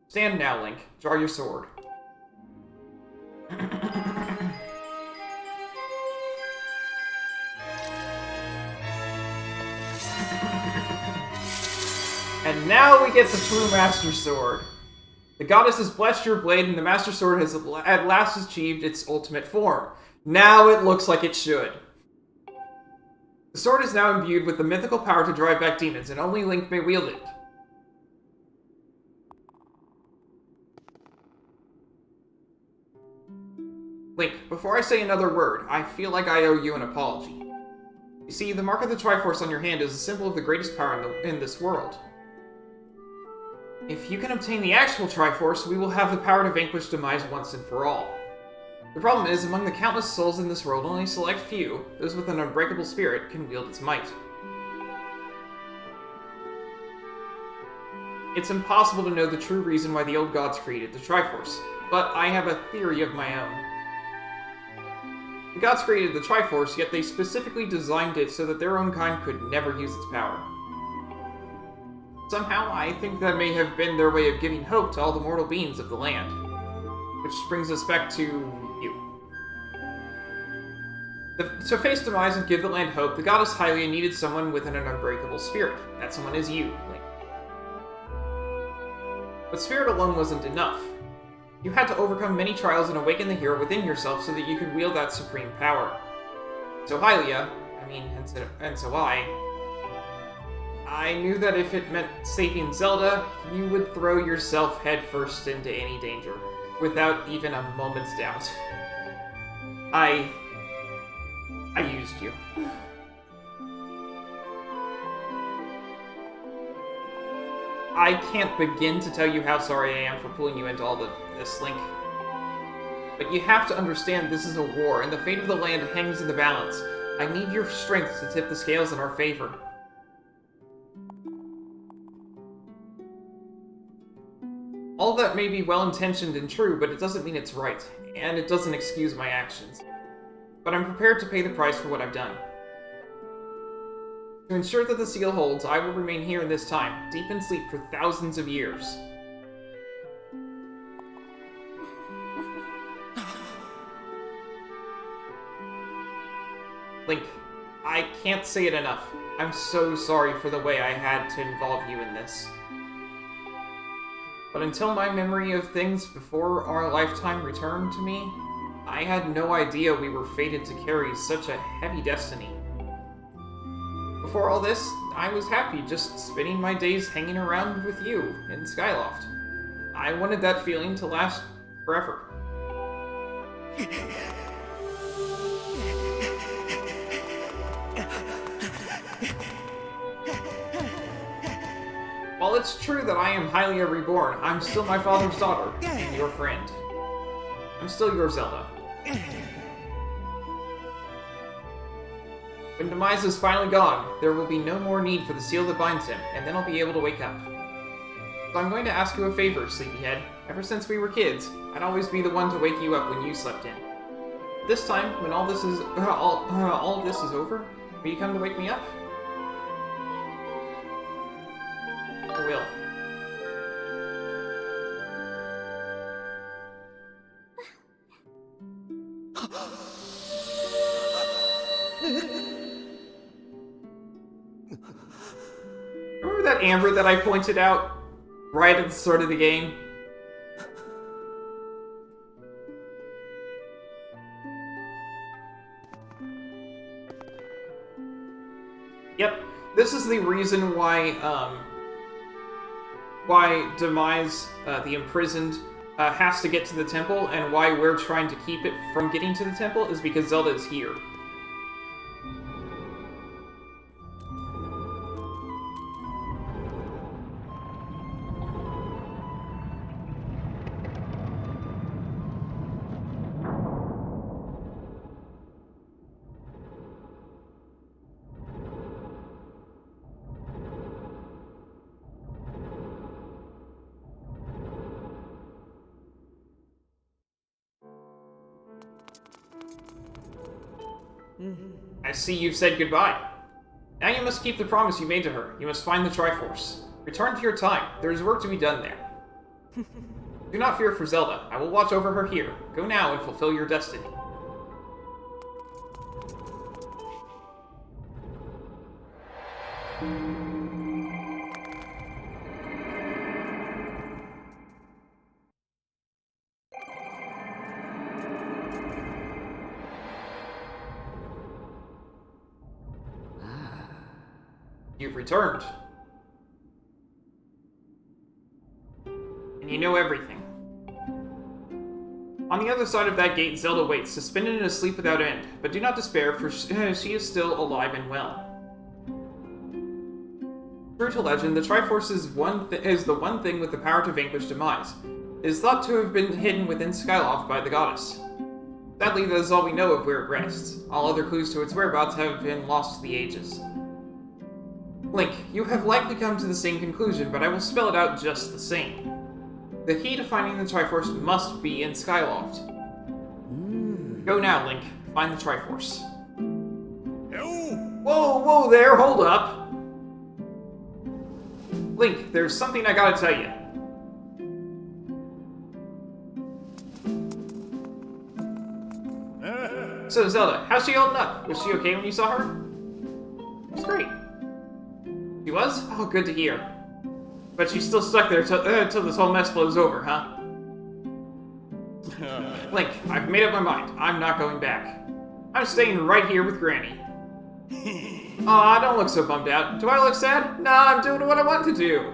Stand now, Link. Draw your sword. And now we get the true Master Sword. The goddess has blessed your blade, and the Master Sword has at last achieved its ultimate form. Now it looks like it should. The sword is now imbued with the mythical power to drive back demons, and only Link may wield it. Link, before I say another word, I feel like I owe you an apology. You see, the mark of the Triforce on your hand is a symbol of the greatest power in this world. If you can obtain the actual Triforce, we will have the power to vanquish demise once and for all. The problem is, among the countless souls in this world, only a select few, those with an unbreakable spirit, can wield its might. It's impossible to know the true reason why the old gods created the Triforce, but I have a theory of my own. The gods created the Triforce, yet they specifically designed it so that their own kind could never use its power. Somehow, I think that may have been their way of giving hope to all the mortal beings of the land. Which brings us back to you. To face demise and give the land hope, the goddess Hylia needed someone with an unbreakable spirit. That someone is you, Link. But spirit alone wasn't enough. You had to overcome many trials and awaken the hero within yourself so that you could wield that supreme power. So Hylia, and so I knew that if it meant saving Zelda, you would throw yourself headfirst into any danger, without even a moment's doubt. I used you. I can't begin to tell you how sorry I am for pulling you into all this, Link. But you have to understand this is a war, and the fate of the land hangs in the balance. I need your strength to tip the scales in our favor. All that may be well-intentioned and true, but it doesn't mean it's right, and it doesn't excuse my actions. But I'm prepared to pay the price for what I've done. To ensure that the seal holds, I will remain here in this time, deep in sleep for thousands of years. Link, I can't say it enough. I'm so sorry for the way I had to involve you in this. But until my memory of things before our lifetime returned to me, I had no idea we were fated to carry such a heavy destiny. Before all this, I was happy just spending my days hanging around with you in Skyloft. I wanted that feeling to last forever. While it's true that I am Hylia reborn, I'm still my father's daughter, and your friend. I'm still your Zelda. When Demise is finally gone, there will be no more need for the seal that binds him, and then I'll be able to wake up. So I'm going to ask you a favor, Sleepyhead. Ever since we were kids, I'd always be the one to wake you up when you slept in. This time, when all this is all of this is over, will you come to wake me up? I will. Remember that amber that I pointed out right at the start of the game? Yep, this is the reason why Demise, the imprisoned, has to get to the temple, and why we're trying to keep it from getting to the temple is because Zelda is here. I see you've said goodbye. Now you must keep the promise you made to her. You must find the Triforce. Return to your time. There is work to be done there. Do not fear for Zelda. I will watch over her here. Go now and fulfill your destiny. You've returned. And you know everything. On the other side of that gate, Zelda waits, suspended in a sleep without end. But do not despair, for she is still alive and well. True to legend, the Triforce is the one thing with the power to vanquish demise. It is thought to have been hidden within Skyloft by the goddess. Sadly, that is all we know of where it rests. All other clues to its whereabouts have been lost to the ages. Link, you have likely come to the same conclusion, but I will spell it out just the same. The key to finding the Triforce must be in Skyloft. Go now, Link. Find the Triforce. Whoa there, hold up! Link, there's something I gotta tell you. So, Zelda, how's she holding up? Was she okay when you saw her? She's great. She was? Oh, good to hear. But she's still stuck there till this whole mess blows over, huh? Link, I've made up my mind. I'm not going back. I'm staying right here with Granny. Aw, don't look so bummed out. Do I look sad? Nah, I'm doing what I want to do.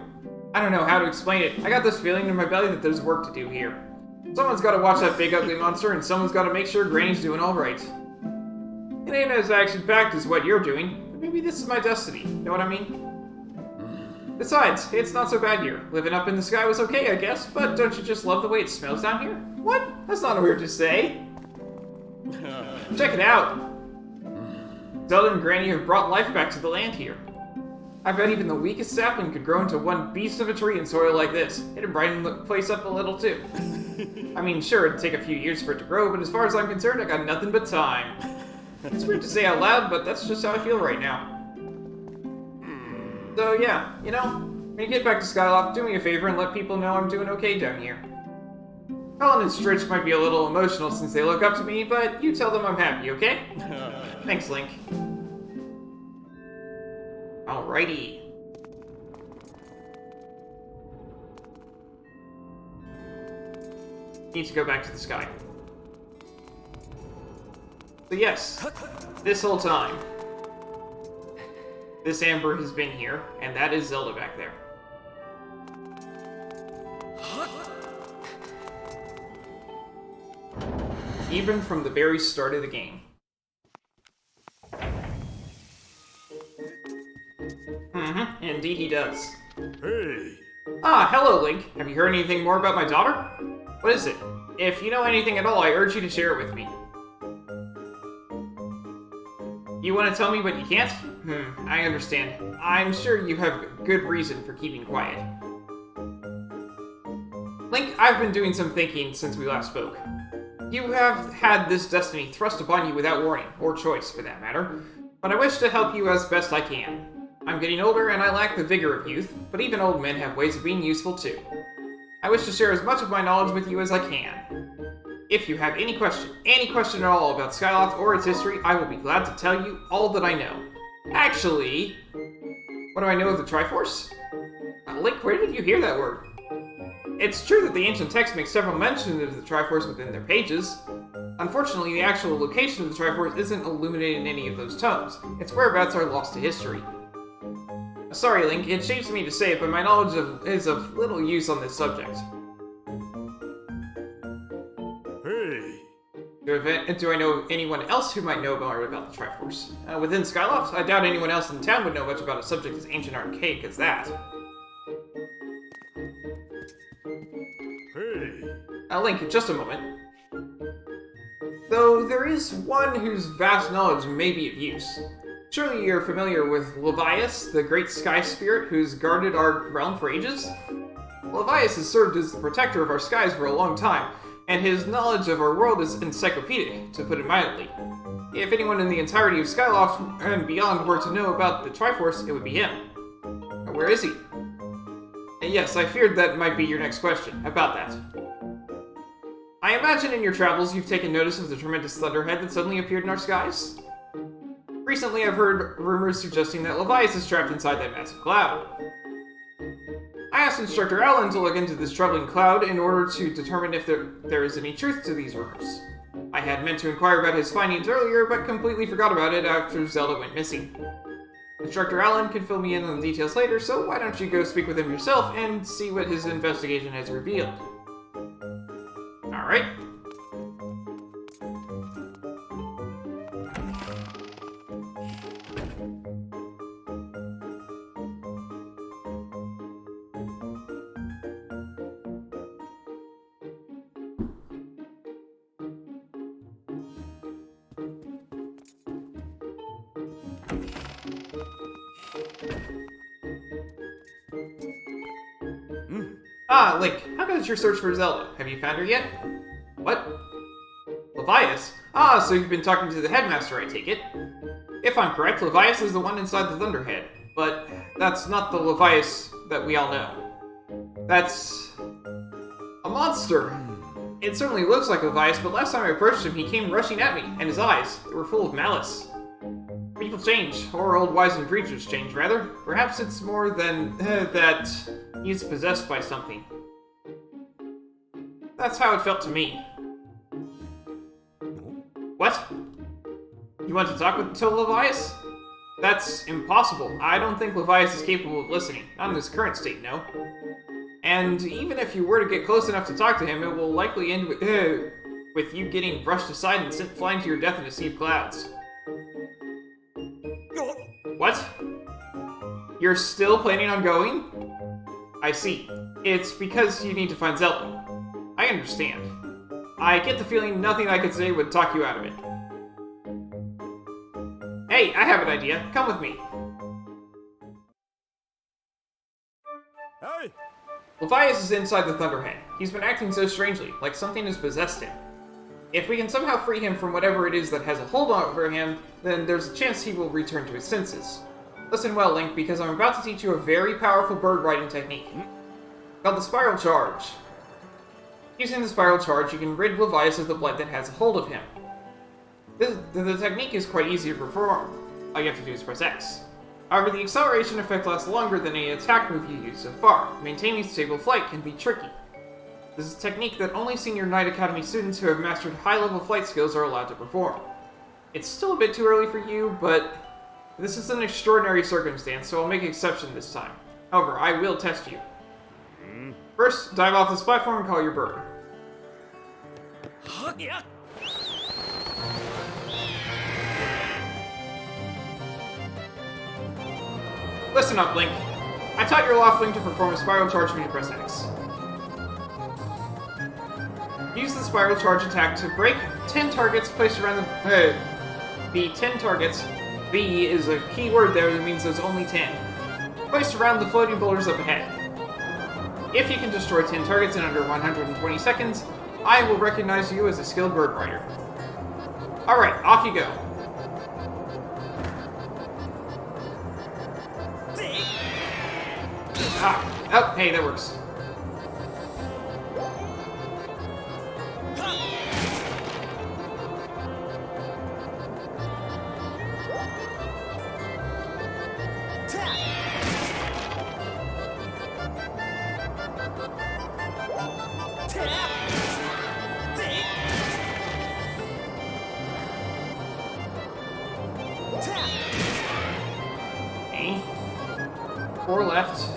I don't know how to explain it. I got this feeling in my belly that there's work to do here. Someone's got to watch that big ugly monster, and someone's got to make sure Granny's doing all right. It ain't as action-packed as what you're doing, but maybe this is my destiny. Know what I mean? Besides, it's not so bad here. Living up in the sky was okay, I guess, but don't you just love the way it smells down here? What? That's not weird to say. Check it out. Zelda and Granny have brought life back to the land here. I bet even the weakest sapling could grow into one beast of a tree in soil like this. It'd brighten the place up a little, too. I mean, sure, it'd take a few years for it to grow, but as far as I'm concerned, I got nothing but time. It's weird to say out loud, but that's just how I feel right now. So yeah, you know, when you get back to Skyloft, do me a favor and let people know I'm doing okay down here. Colin and Stritch might be a little emotional since they look up to me, but you tell them I'm happy, okay? Thanks, Link. Alrighty. Need to go back to the sky. So yes, this whole time, this Amber has been here, and that is Zelda back there. Even from the very start of the game. Indeed he does. Hey! Ah, hello, Link. Have you heard anything more about my daughter? What is it? If you know anything at all, I urge you to share it with me. You want to tell me but you can't? I understand. I'm sure you have good reason for keeping quiet. Link, I've been doing some thinking since we last spoke. You have had this destiny thrust upon you without warning, or choice for that matter, but I wish to help you as best I can. I'm getting older and I lack the vigor of youth, but even old men have ways of being useful too. I wish to share as much of my knowledge with you as I can. If you have any question at all about Skyloft or its history, I will be glad to tell you all that I know. Actually, what do I know of the Triforce? Link, where did you hear that word? It's true that the ancient text makes several mentions of the Triforce within their pages. Unfortunately, the actual location of the Triforce isn't illuminated in any of those tomes. Its whereabouts are lost to history. Sorry, Link, it shames me to say it, but my knowledge is of little use on this subject. do I know anyone else who might know more about the Triforce? Within Skyloft, I doubt anyone else in town would know much about a subject as ancient and archaic as that. Hey. Link, just a moment. Though there is one whose vast knowledge may be of use. Surely you're familiar with Levias, the great sky spirit who's guarded our realm for ages? Levias has served as the protector of our skies for a long time, and his knowledge of our world is encyclopedic, to put it mildly. If anyone in the entirety of Skyloft and beyond were to know about the Triforce, it would be him. Where is he? Yes, I feared that might be your next question. About that. I imagine in your travels you've taken notice of the tremendous thunderhead that suddenly appeared in our skies? Recently I've heard rumors suggesting that Levias is trapped inside that massive cloud. I asked Instructor Allen to look into this troubling cloud in order to determine if there is any truth to these rumors. I had meant to inquire about his findings earlier, but completely forgot about it after Zelda went missing. Instructor Allen can fill me in on the details later, so why don't you go speak with him yourself and see what his investigation has revealed. Alright. Ah, Link, how goes your search for Zelda? Have you found her yet? What? Levias? Ah, so you've been talking to the headmaster, I take it. If I'm correct, Levias is the one inside the Thunderhead. But that's not the Levias that we all know. That's a monster. It certainly looks like Levias, but last time I approached him, he came rushing at me, and his eyes were full of malice. People change, or old wizened creatures change, rather. Perhaps it's more than that he's possessed by something. That's how it felt to me. What? You want to talk to Levias? That's impossible. I don't think Levias is capable of listening. Not in his current state, no. And even if you were to get close enough to talk to him, it will likely end with you getting brushed aside and sent flying to your death in a sea of clouds. What? You're still planning on going? I see. It's because you need to find Zelda. I understand. I get the feeling nothing I could say would talk you out of it. Hey, I have an idea. Come with me. Hey. Levias is inside the Thunderhead. He's been acting so strangely, like something has possessed him. If we can somehow free him from whatever it is that has a hold over him, then there's a chance he will return to his senses. Listen well, Link, because I'm about to teach you a very powerful bird riding technique. Called the Spiral Charge. Using the Spiral Charge, you can rid Levias of the blight that has a hold of him. The technique is quite easy to perform. All you have to do is press X. However, the acceleration effect lasts longer than any attack move you use so far. Maintaining stable flight can be tricky. This is a technique that only Senior Knight Academy students who have mastered high-level flight skills are allowed to perform. It's still a bit too early for you, but this is an extraordinary circumstance, so I'll make an exception this time. However, I will test you. First, dive off this platform and call your bird. Listen up, Link. I taught your Loftling to perform a Spiral Charge when you press X. Use the Spiral Charge attack to break 10 targets placed around the 10 targets. B is a key word there that means there's only 10. Placed around the floating boulders up ahead. If you can destroy 10 targets in under 120 seconds, I will recognize you as a skilled bird rider. Alright, off you go. Oh, hey, that works. Okay. 4 left.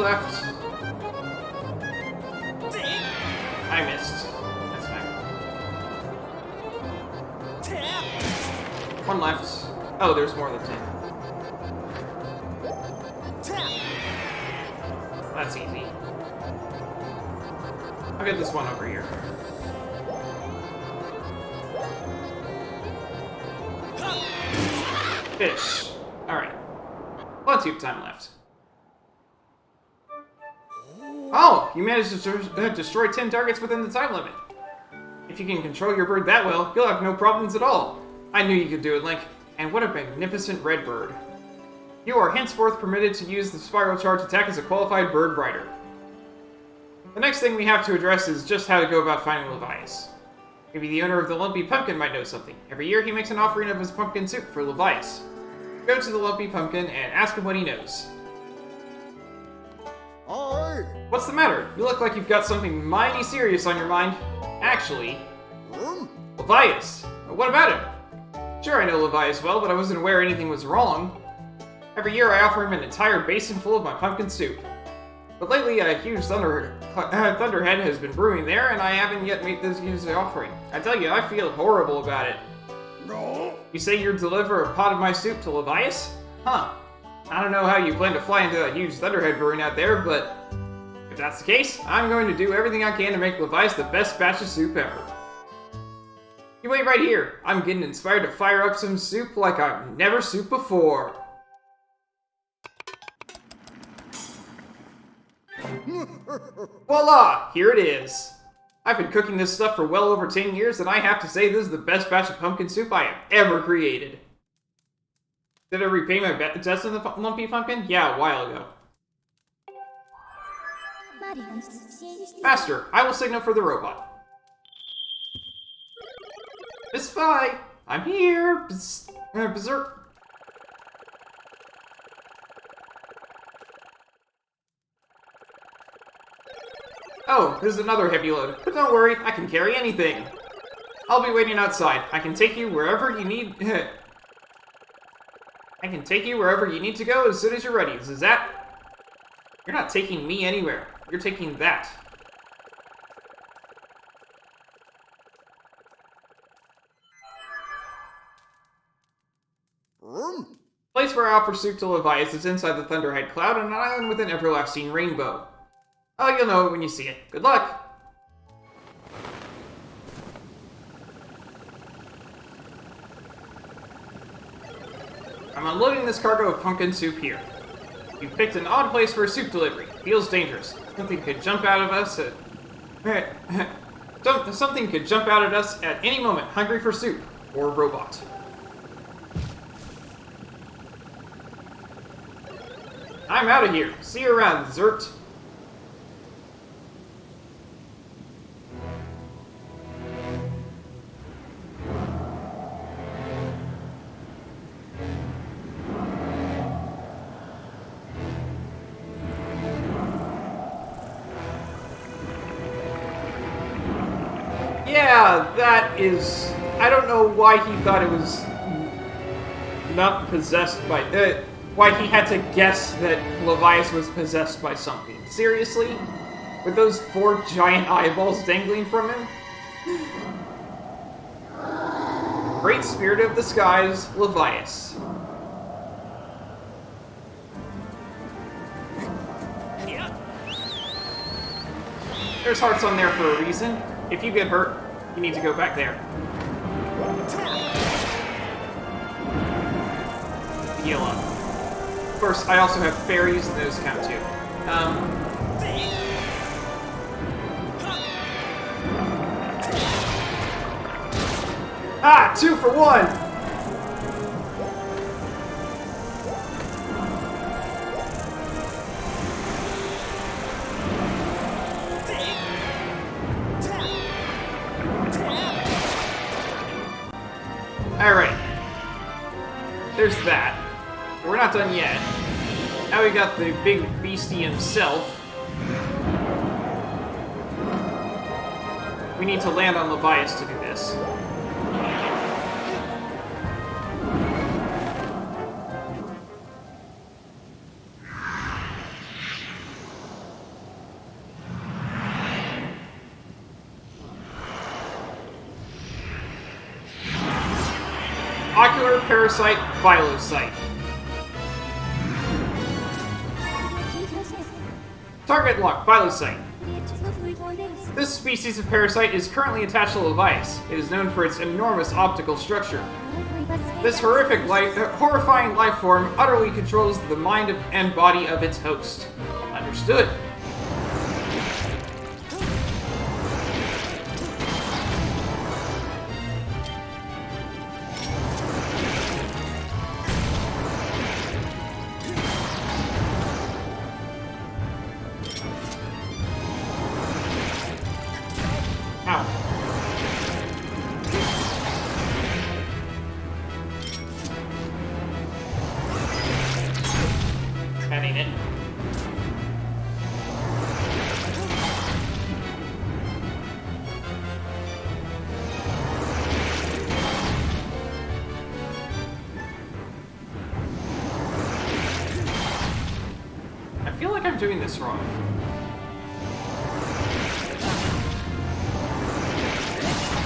left. I missed. That's fine. 1 left. Oh, there's more than 10. That's easy. I'll get this one over here. Fish. Alright. Plenty of time left. Oh! You managed to destroy 10 targets within the time limit. If you can control your bird that well, you'll have no problems at all. I knew you could do it, Link. And what a magnificent red bird. You are henceforth permitted to use the spiral charge attack as a qualified bird rider. The next thing we have to address is just how to go about finding Levias. Maybe the owner of the Lumpy Pumpkin might know something. Every year he makes an offering of his pumpkin soup for Levias. Go to the Lumpy Pumpkin and ask him what he knows. Aye. What's the matter? You look like you've got something mighty serious on your mind. Actually, Levias. What about him? Sure, I know Levias well, but I wasn't aware anything was wrong. Every year I offer him an entire basin full of my pumpkin soup. But lately a huge thunderhead has been brewing there, and I haven't yet made this use the offering. I tell you, I feel horrible about it. No. You say you'd deliver a pot of my soup to Levias? Huh. I don't know how you plan to fly into that huge thunderhead brewing out there, but if that's the case, I'm going to do everything I can to make Levias the best batch of soup ever. You wait right here. I'm getting inspired to fire up some soup like I've never souped before. Voila! Here it is. I've been cooking this stuff for well over 10 years, and I have to say this is the best batch of pumpkin soup I have ever created. Did I repay my debt in the Lumpy Pumpkin? Yeah, a while ago. Master, I will signal for the robot. Miss Fi, I'm here. Berserk. Oh, this is another heavy load. But don't worry, I can carry anything. I'll be waiting outside. I can take you wherever you need... I can take you wherever you need to go as soon as you're ready. Is that? You're not taking me anywhere. You're taking that. Place where I offer soup to Levias is inside the Thunderhead Cloud on an island with an everlasting rainbow. Oh, you'll know it when you see it. Good luck! I'm unloading this cargo of pumpkin soup here. You've picked an odd place for a soup delivery. Feels dangerous. Something could jump out of us at... Something could jump out at us at any moment, hungry for soup. Or robot. I'm out of here. See you around, Zert. Yeah, that is... I don't know why he thought it was not possessed by... why he had to guess that Levias was possessed by something. Seriously? With those 4 giant eyeballs dangling from him? Great spirit of the skies, Levias. There's hearts on there for a reason. If you get hurt, you need to go back there. Heal up. Of course, I also have fairies, and those count too. Ah! 2 for 1! Alright. There's that. We're not done yet. Now we got the big beastie himself. We need to land on Levias to do this. Parasite, Bilocyte. Target locked, Bilocyte. This species of parasite is currently attached to Levias. It is known for its enormous optical structure. This horrifying life form utterly controls the mind and body of its host. Understood. Ow. That ain't it. I feel like I'm doing this wrong.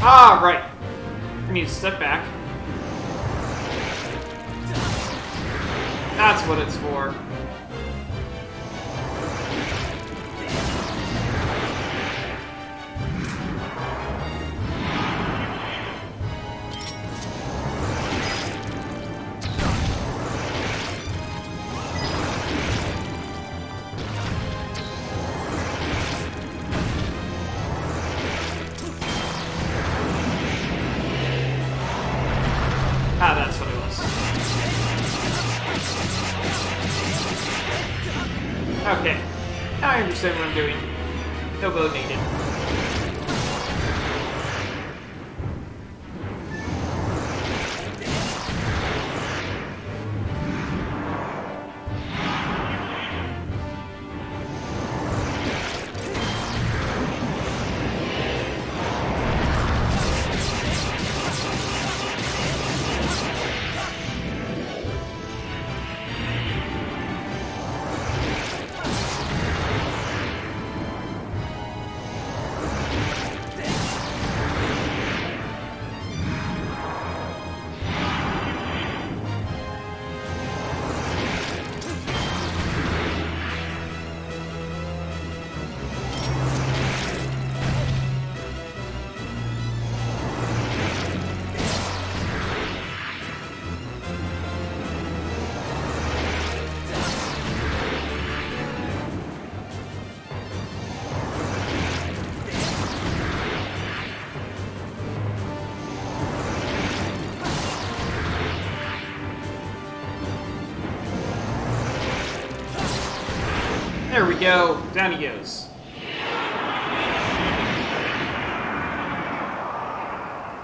Ah, right. I need to step back. That's what it's for. Ah, that's what it was. Okay. Now I understand what I'm doing. No bow needed. There we go. Down he goes.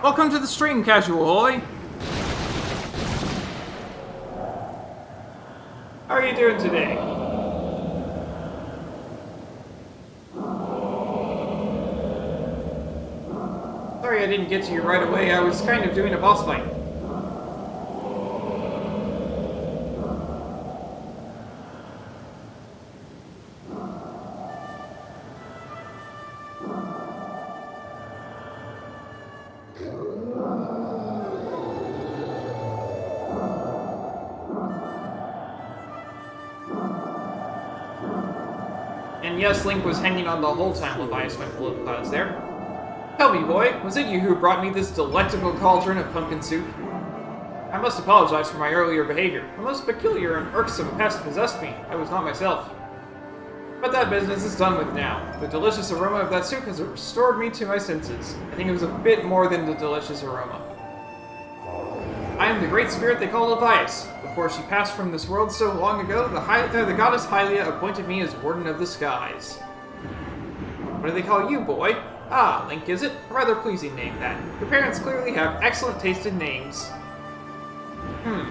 Welcome to the stream, Casual Hoy. How are you doing today? Sorry I didn't get to you right away. I was kind of doing a boss fight. And yes, Link was hanging on the whole time Levias went below the clouds there. Tell me, boy, was it you who brought me this delectable cauldron of pumpkin soup? I must apologize for my earlier behavior. A most peculiar and irksome pest possessed me. I was not myself. But that business is done with now. The delicious aroma of that soup has restored me to my senses. I think it was a bit more than the delicious aroma. I am the great spirit they call Levias. Before she passed from this world so long ago, the goddess Hylia appointed me as Warden of the Skies. What do they call you, boy? Ah, Link, is it? A rather pleasing name, that. Your parents clearly have excellent taste in names. You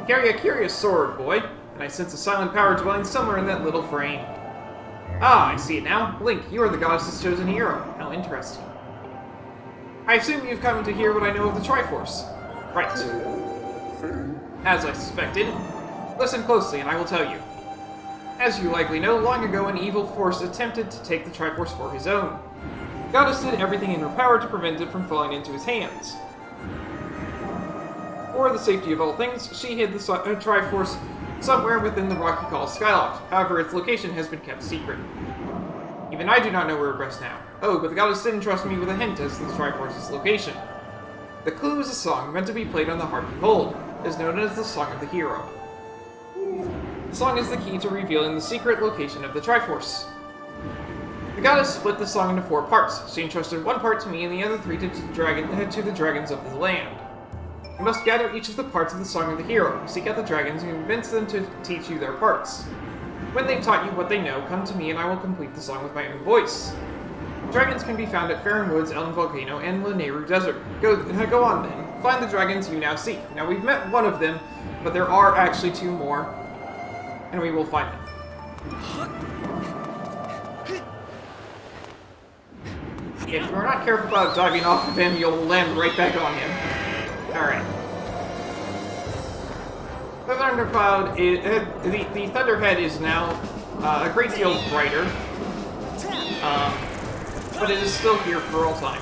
carry a curious sword, boy, and I sense a silent power dwelling somewhere in that little frame. Ah, I see it now. Link, you are the goddess's chosen hero. How interesting. I assume you've come to hear what I know of the Triforce. Right. As I suspected. Listen closely and I will tell you. As you likely know, long ago an evil force attempted to take the Triforce for his own. The goddess did everything in her power to prevent it from falling into his hands. for the safety of all things, she hid the Triforce somewhere within the rocky called Skyloft. However, its location has been kept secret. Even I do not know where it rests now. Oh, but the goddess didn't trust me with a hint as to the Triforce's location. The clue is a song meant to be played on the harp you hold. It is known as the Song of the Hero. The song is the key to revealing the secret location of the Triforce. The goddess split the song into 4 parts. She entrusted one part to me and the other 3 to the dragons of the land. You must gather each of the parts of the Song of the Hero, seek out the dragons, and convince them to teach you their parts. When they've taught you what they know, come to me and I will complete the song with my own voice. Dragons can be found at Faron Woods, Elm Volcano, and Lanayru Desert. Go on then. Find the dragons you now seek. Now we've met one of them, but there are actually 2 more, and we will find them. If you're not careful about diving off of him, you'll land right back on him. Alright. The Thundercloud is... the Thunderhead is now a great deal brighter. But it is still here for all time.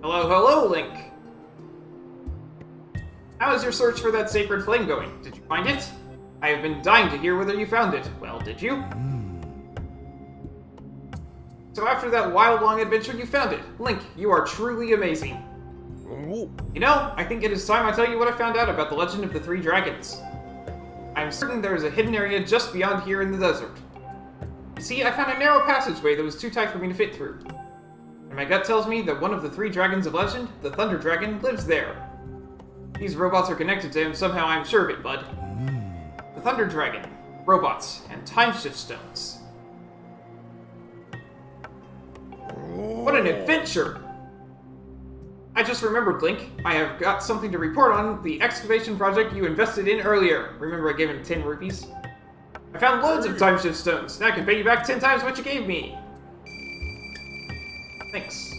Hello, Link. How is your search for that sacred flame going? Did you find it? I have been dying to hear whether you found it. Well, did you? So after that wild-long adventure, you found it. Link, you are truly amazing. You know, I think it is time I tell you what I found out about the legend of the 3 dragons. I am certain there is a hidden area just beyond here in the desert. You see, I found a narrow passageway that was too tight for me to fit through. And my gut tells me that one of the 3 dragons of legend, the Thunder Dragon, lives there. These robots are connected to him somehow, I'm sure of it, bud. The Thunder Dragon, robots, and time shift stones. What an adventure! I just remembered, Link. I have got something to report on the excavation project you invested in earlier. Remember I gave him 10 rupees? I found loads of time shift stones. Now I can pay you back 10 times what you gave me. Thanks.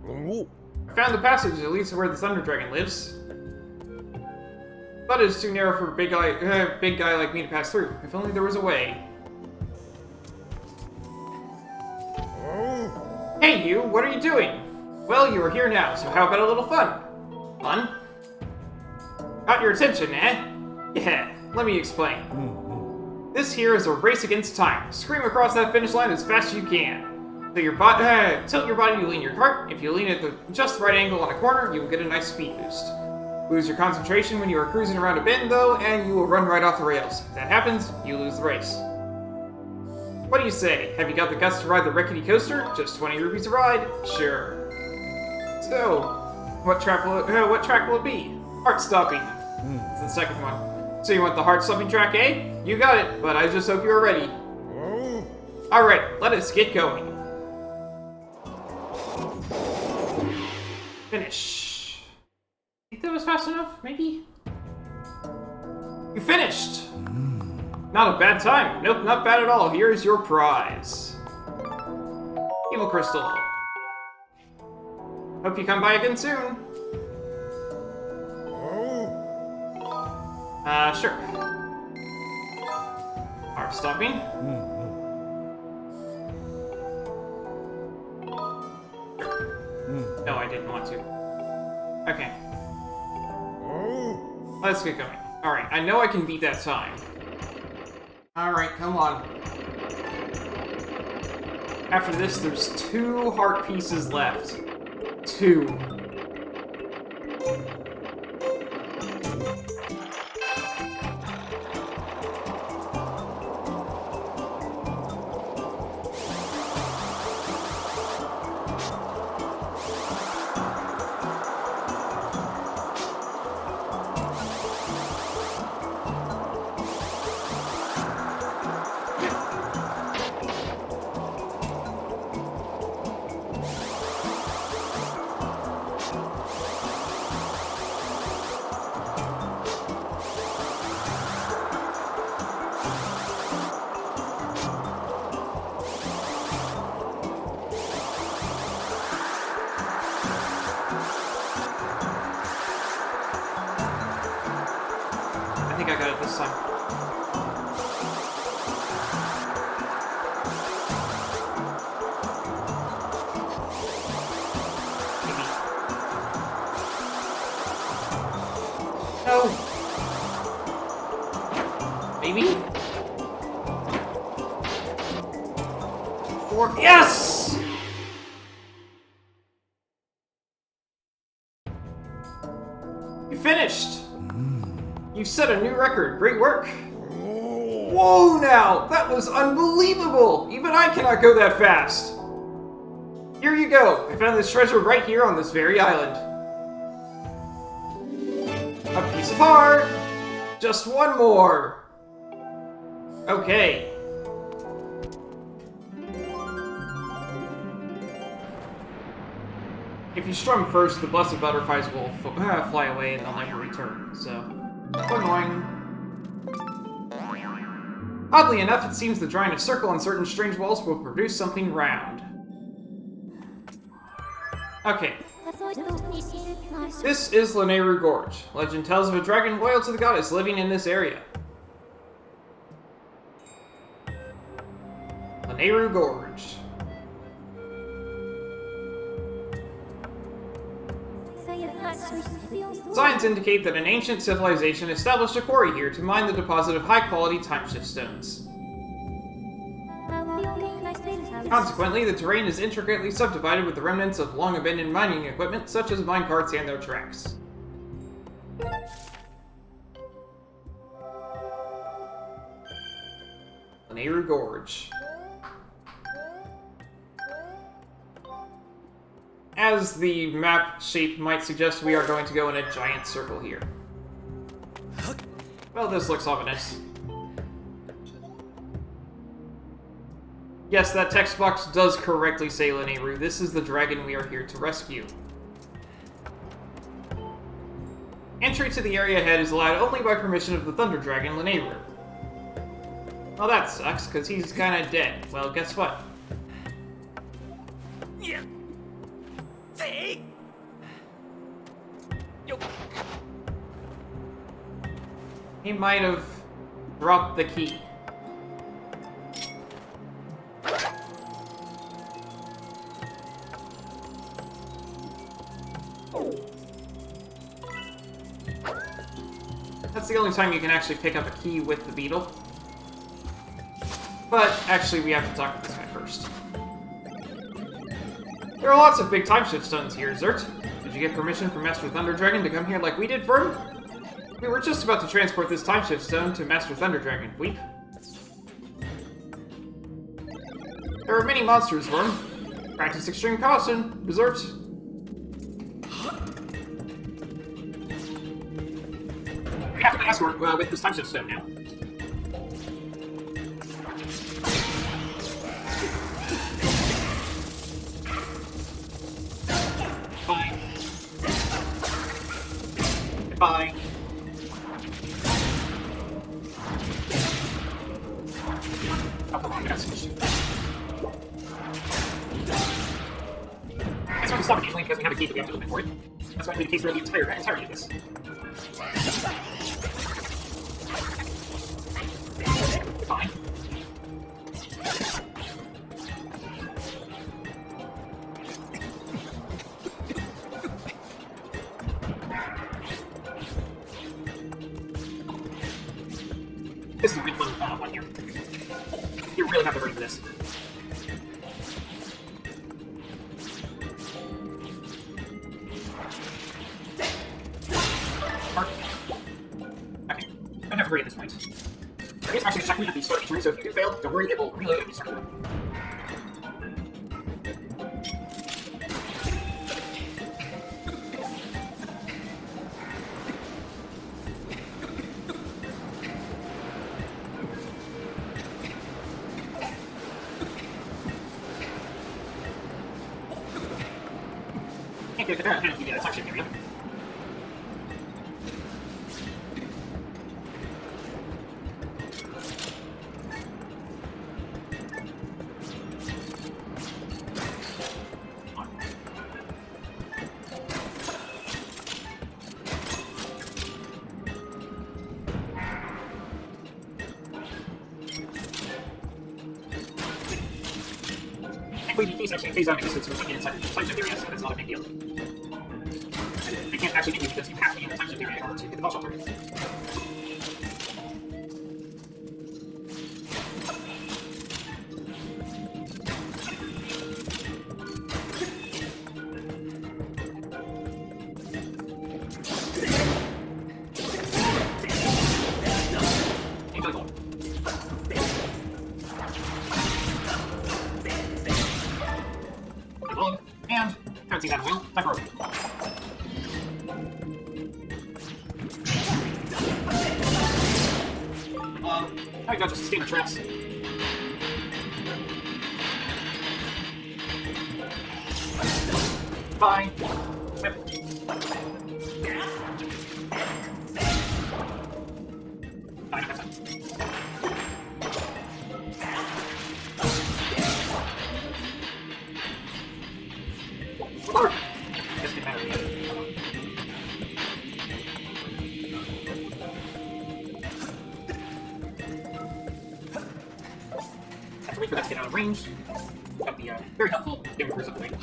I found the passage that leads to where the Thunder Dragon lives. But it's too narrow for a big guy like me to pass through. If only there was a way. Hey you, what are you doing? Well, you are here now, so how about a little fun? Fun? Got your attention, eh? Yeah, let me explain. This here is a race against time. Scream across that finish line as fast as you can. So tilt your body to lean your cart. If you lean at just the right angle on a corner, you will get a nice speed boost. Lose your concentration when you are cruising around a bend, though, and you will run right off the rails. If that happens, you lose the race. What do you say? Have you got the guts to ride the rickety coaster? Just 20 rupees a ride? Sure. So, what track will it be? Heart stopping. It's the second one. So you want the heart stopping track, eh? You got it, but I just hope you are ready. Alright, let us get going. Finish. Think that was fast enough, maybe? You finished! Not a bad time. Nope, not bad at all. Here's your prize. Evil Crystal. Hope you come by again soon. Sure. Heart stopping. Sure. No, I didn't want to. Okay. Let's get going. Alright, I know I can beat that time. Alright, come on. After this, there's 2 heart pieces left. 2. this time. Maybe. No. Maybe? Or yes! You finished! You've set a new record. Great work. Whoa now! That was unbelievable! Even I cannot go that fast. Here you go. I found this treasure right here on this very island. A piece of heart! Just one more. Okay. If you strum first, the blessed butterflies will fly away and they'll never return, so... Annoying. Oddly enough, it seems that drawing a circle on certain strange walls will produce something round. Okay. This is Lanayru Gorge. Legend tells of a dragon loyal to the goddess living in this area. Lanayru Gorge. Signs indicate that an ancient civilization established a quarry here to mine the deposit of high-quality timeshift stones. Consequently, the terrain is intricately subdivided with the remnants of long-abandoned mining equipment, such as minecarts and their tracks. Lanayru Gorge. As the map shape might suggest, we are going to go in a giant circle here. Well, this looks ominous. Yes, that text box does correctly say Lanayru. This is the dragon we are here to rescue. Entry to the area ahead is allowed only by permission of the Thunder Dragon, Lanayru. Well, that sucks, because he's kinda dead. Well, guess what? Yeah. See? Yo. He might have dropped the key. That's the only time you can actually pick up a key with the beetle. But, actually, we have to talk to this guy first. There are lots of big timeshift stones here, Zert. Did you get permission from Master Thunder Dragon to come here like we did for him? We were just about to transport this timeshift stone to Master Thunder Dragon, Weep. There are many monsters, Worm. Practice extreme caution, Zert. We have to escort with this timeshift stone now. Bye. Goodbye. Oh, come on, message. That's why we stop occasionally, because we have a key that we have to open for it. That's why I made a case for the entirety of this. Fine. This is a good one here. You really have to bring this. Mark. Okay. I don't have to worry at this point. I guess actually check me at the start tree, so if you do fail, don't worry, it will reload at the start. Can't get there, I can't give you that section area. Thankfully, the case actually phase out because it's rotating inside the time shift area, so that's not a big deal. They can't actually get you because you have to be in the time shift area in order to hit the ball shot targets. And haven't seen that in a while. Time for a now you got just standard traps. Bye. Wait for that to get out of range. That'd be very helpful. Give it for something. You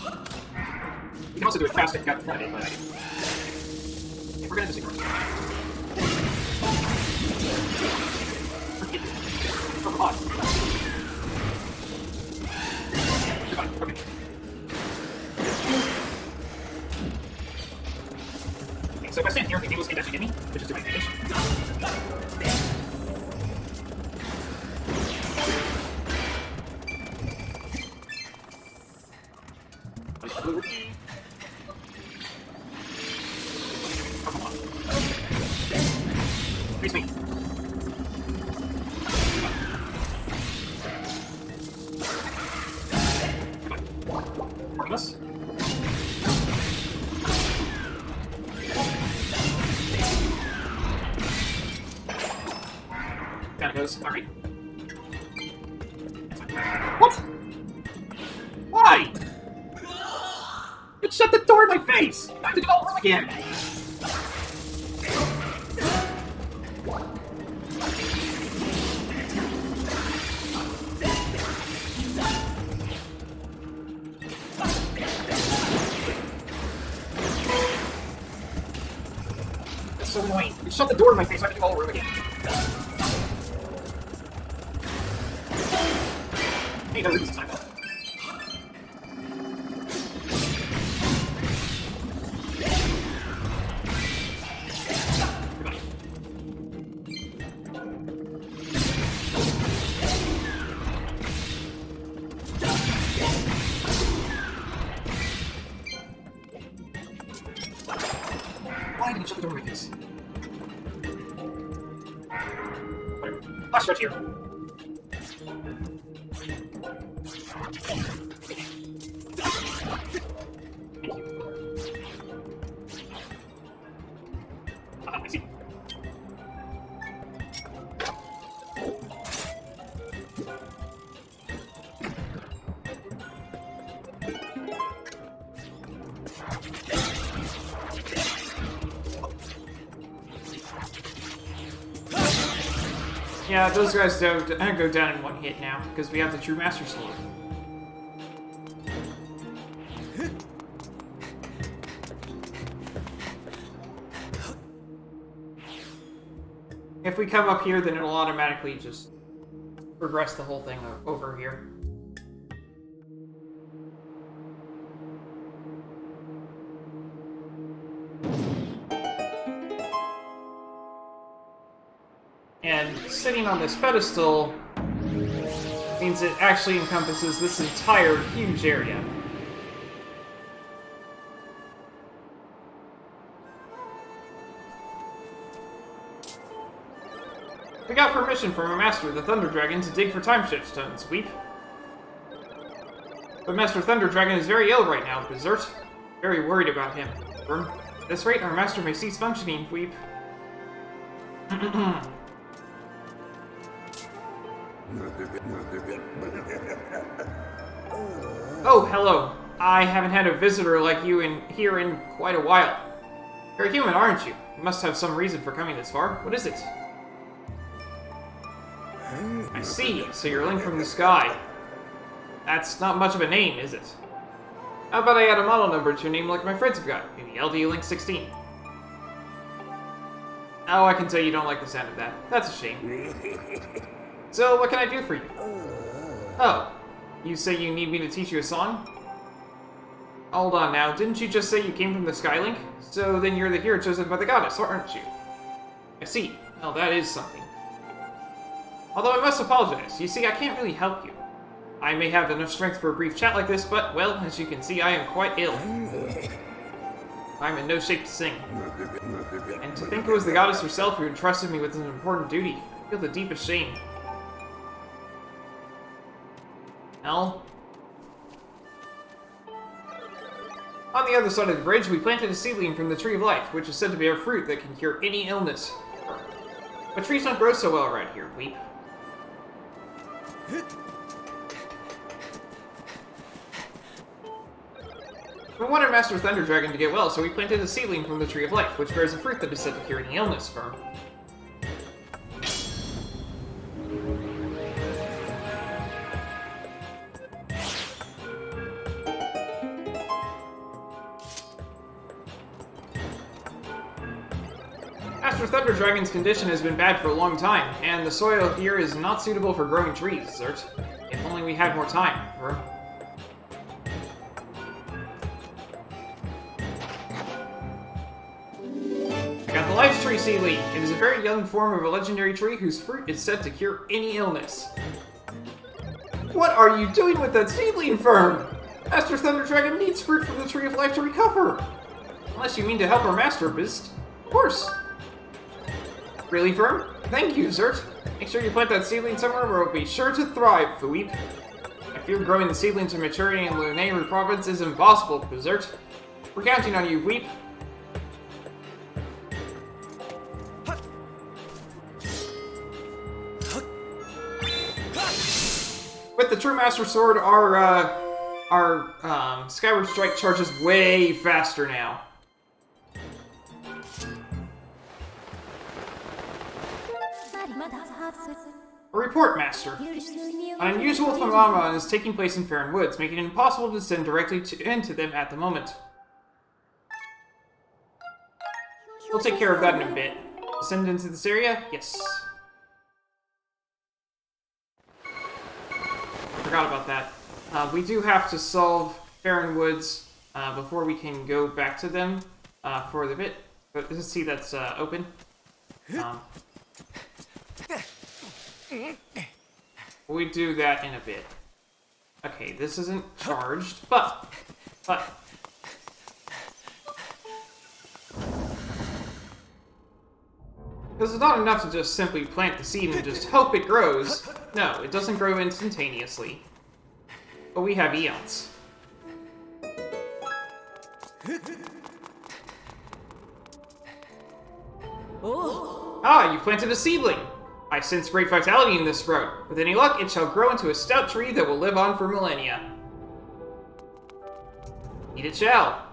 can also do it fast if you got in front of it, but if we're gonna disagree. Oh, come on. Okay. Okay, so if I stand here, the tables can't actually get me, which is to my advantage. Face me. Magmanos. Down it goes. Alright. What? Why? It shut the door in my face! I have to do it all over again! That's so annoying. It shut the door in my face, I have to do it all over again. Hey, no, this is time. Why did it shut the door with this? Whatever. Last stretch here. Thank you. I see. Yeah, those guys don't go down in one hit now, because we have the True Master Sword. If we come up here, then it'll automatically just progress the whole thing over here. And sitting on this pedestal means it actually encompasses this entire huge area. We got permission from our master, the Thunder Dragon, to dig for time shift stones, Weep. But Master Thunder Dragon is very ill right now, Berserk. Very worried about him. At this rate, our master may cease functioning, Weep. Oh, hello. I haven't had a visitor like you here in quite a while. You're a human, aren't you? You must have some reason for coming this far. What is it? I see. So you're linked from the sky. That's not much of a name, is it? How about I add a model number to a name like my friends have got? Maybe LD Link 16. Oh, I can tell you don't like the sound of that. That's a shame. So, what can I do for you? Oh, you say you need me to teach you a song? Hold on now, didn't you just say you came from the Skylink? So then you're the hero chosen by the goddess, aren't you? I see. Well, that is something. Although I must apologize. You see, I can't really help you. I may have enough strength for a brief chat like this, but, well, as you can see, I am quite ill. I'm in no shape to sing. And to think it was the goddess herself who entrusted me with an important duty, I feel the deepest shame. Well, on the other side of the bridge, we planted a seedling from the Tree of Life, which is said to bear fruit that can cure any illness. But trees don't grow so well around here, Weep. We wanted Master Thunder Dragon to get well, so we planted a seedling from the Tree of Life, which bears a fruit that is said to cure any illness from. Master Thunder Dragon's condition has been bad for a long time, and the soil here is not suitable for growing trees, Zert. If only we had more time, I got the Life Tree Seedling. It is a very young form of a legendary tree whose fruit is said to cure any illness. What are you doing with that seedling, Firm? Master Thunder Dragon needs fruit from the Tree of Life to recover. Unless you mean to help our master, Beast. Of course. Really, Firm? Thank you, Zert. Make sure you plant that seedling somewhere where it will be sure to thrive, Fuweep. I fear growing the seedling to maturity in Lunaire province is impossible, Zert. We're counting on you, Weep. With the True Master Sword, our Skyward Strike charges way faster now. A report, Master. An unusual phenomenon is taking place in Farron Woods, making it impossible to descend directly into them at the moment. We'll take care of that in a bit. Descend into this area? Yes. Forgot about that. We do have to solve Farron Woods before we can go back to them for the bit. But let's see, that's open. We do that in a bit. Okay, this isn't charged, but. Because it's not enough to just simply plant the seed and just hope it grows. No, it doesn't grow instantaneously. But we have eons. Ah, you planted a seedling! I sense great vitality in this sprout. With any luck, it shall grow into a stout tree that will live on for millennia. Eat it shall.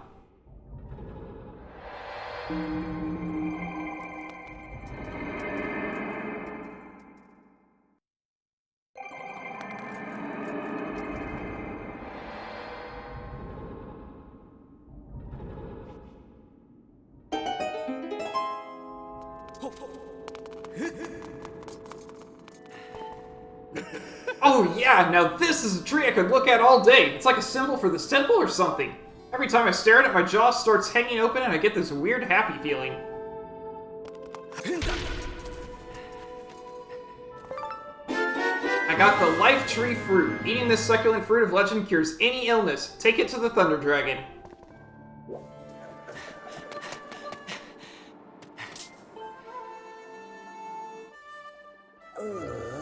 Oh yeah, now this is a tree I could look at all day. It's like a symbol for this temple or something. Every time I stare at it, my jaw starts hanging open and I get this weird happy feeling. I got the Life Tree Fruit. Eating this succulent fruit of legend cures any illness. Take it to the Thunder Dragon.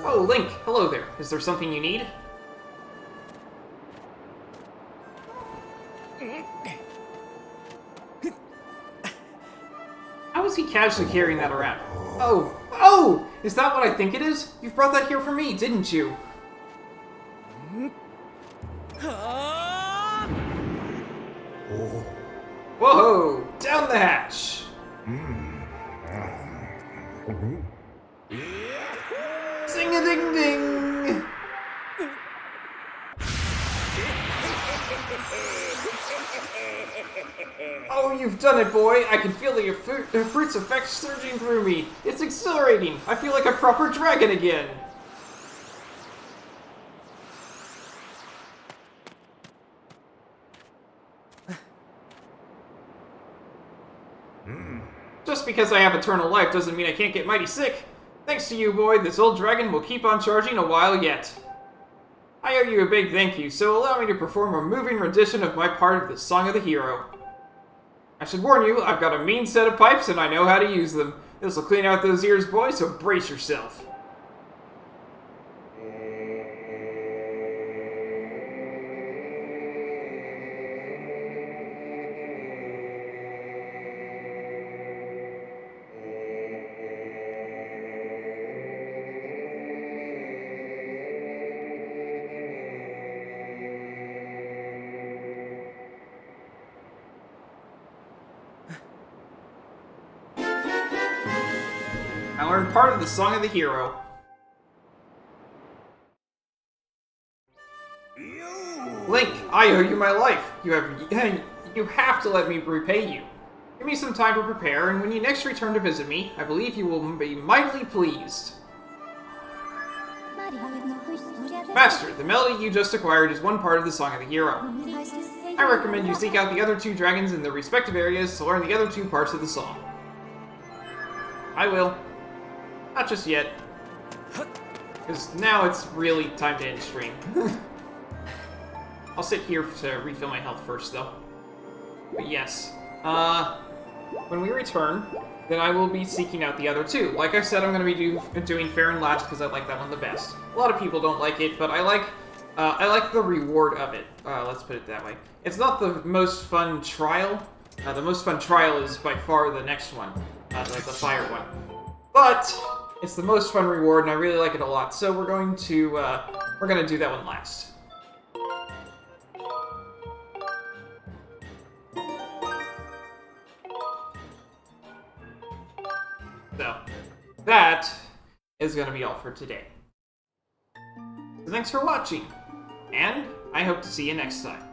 Oh, Link, hello there. Is there something you need? How is he casually carrying that around? Oh! Is that what I think it is? You brought that here for me, didn't you? Whoa! Down the hatch! Sing-a-ding-ding! Oh, you've done it, boy! I can feel the fruit's effect surging through me. It's exhilarating. I feel like a proper dragon again. Just because I have eternal life doesn't mean I can't get mighty sick. Thanks to you, boy, this old dragon will keep on charging a while yet. I owe you a big thank you, so allow me to perform a moving rendition of my part of the Song of the Hero. I should warn you, I've got a mean set of pipes and I know how to use them. This'll clean out those ears, boy, so brace yourself. I learned part of the Song of the Hero. Link, I owe you my life. You have to let me repay you. Give me some time to prepare, and when you next return to visit me, I believe you will be mightily pleased. Master, the melody you just acquired is one part of the Song of the Hero. I recommend you seek out the other two dragons in their respective areas to learn the other two parts of the song. I will. Not just yet. Because now it's really time to end stream. I'll sit here to refill my health first, though. But yes. When we return, then I will be seeking out the other two. Like I said, I'm going to be doing Fair and Last because I like that one the best. A lot of people don't like it, but I like the reward of it. Let's put it that way. It's not the most fun trial. The most fun trial is by far the next one. The fire one. But it's the most fun reward, and I really like it a lot. So we're going to do that one last. So that is going to be all for today. So thanks for watching, and I hope to see you next time.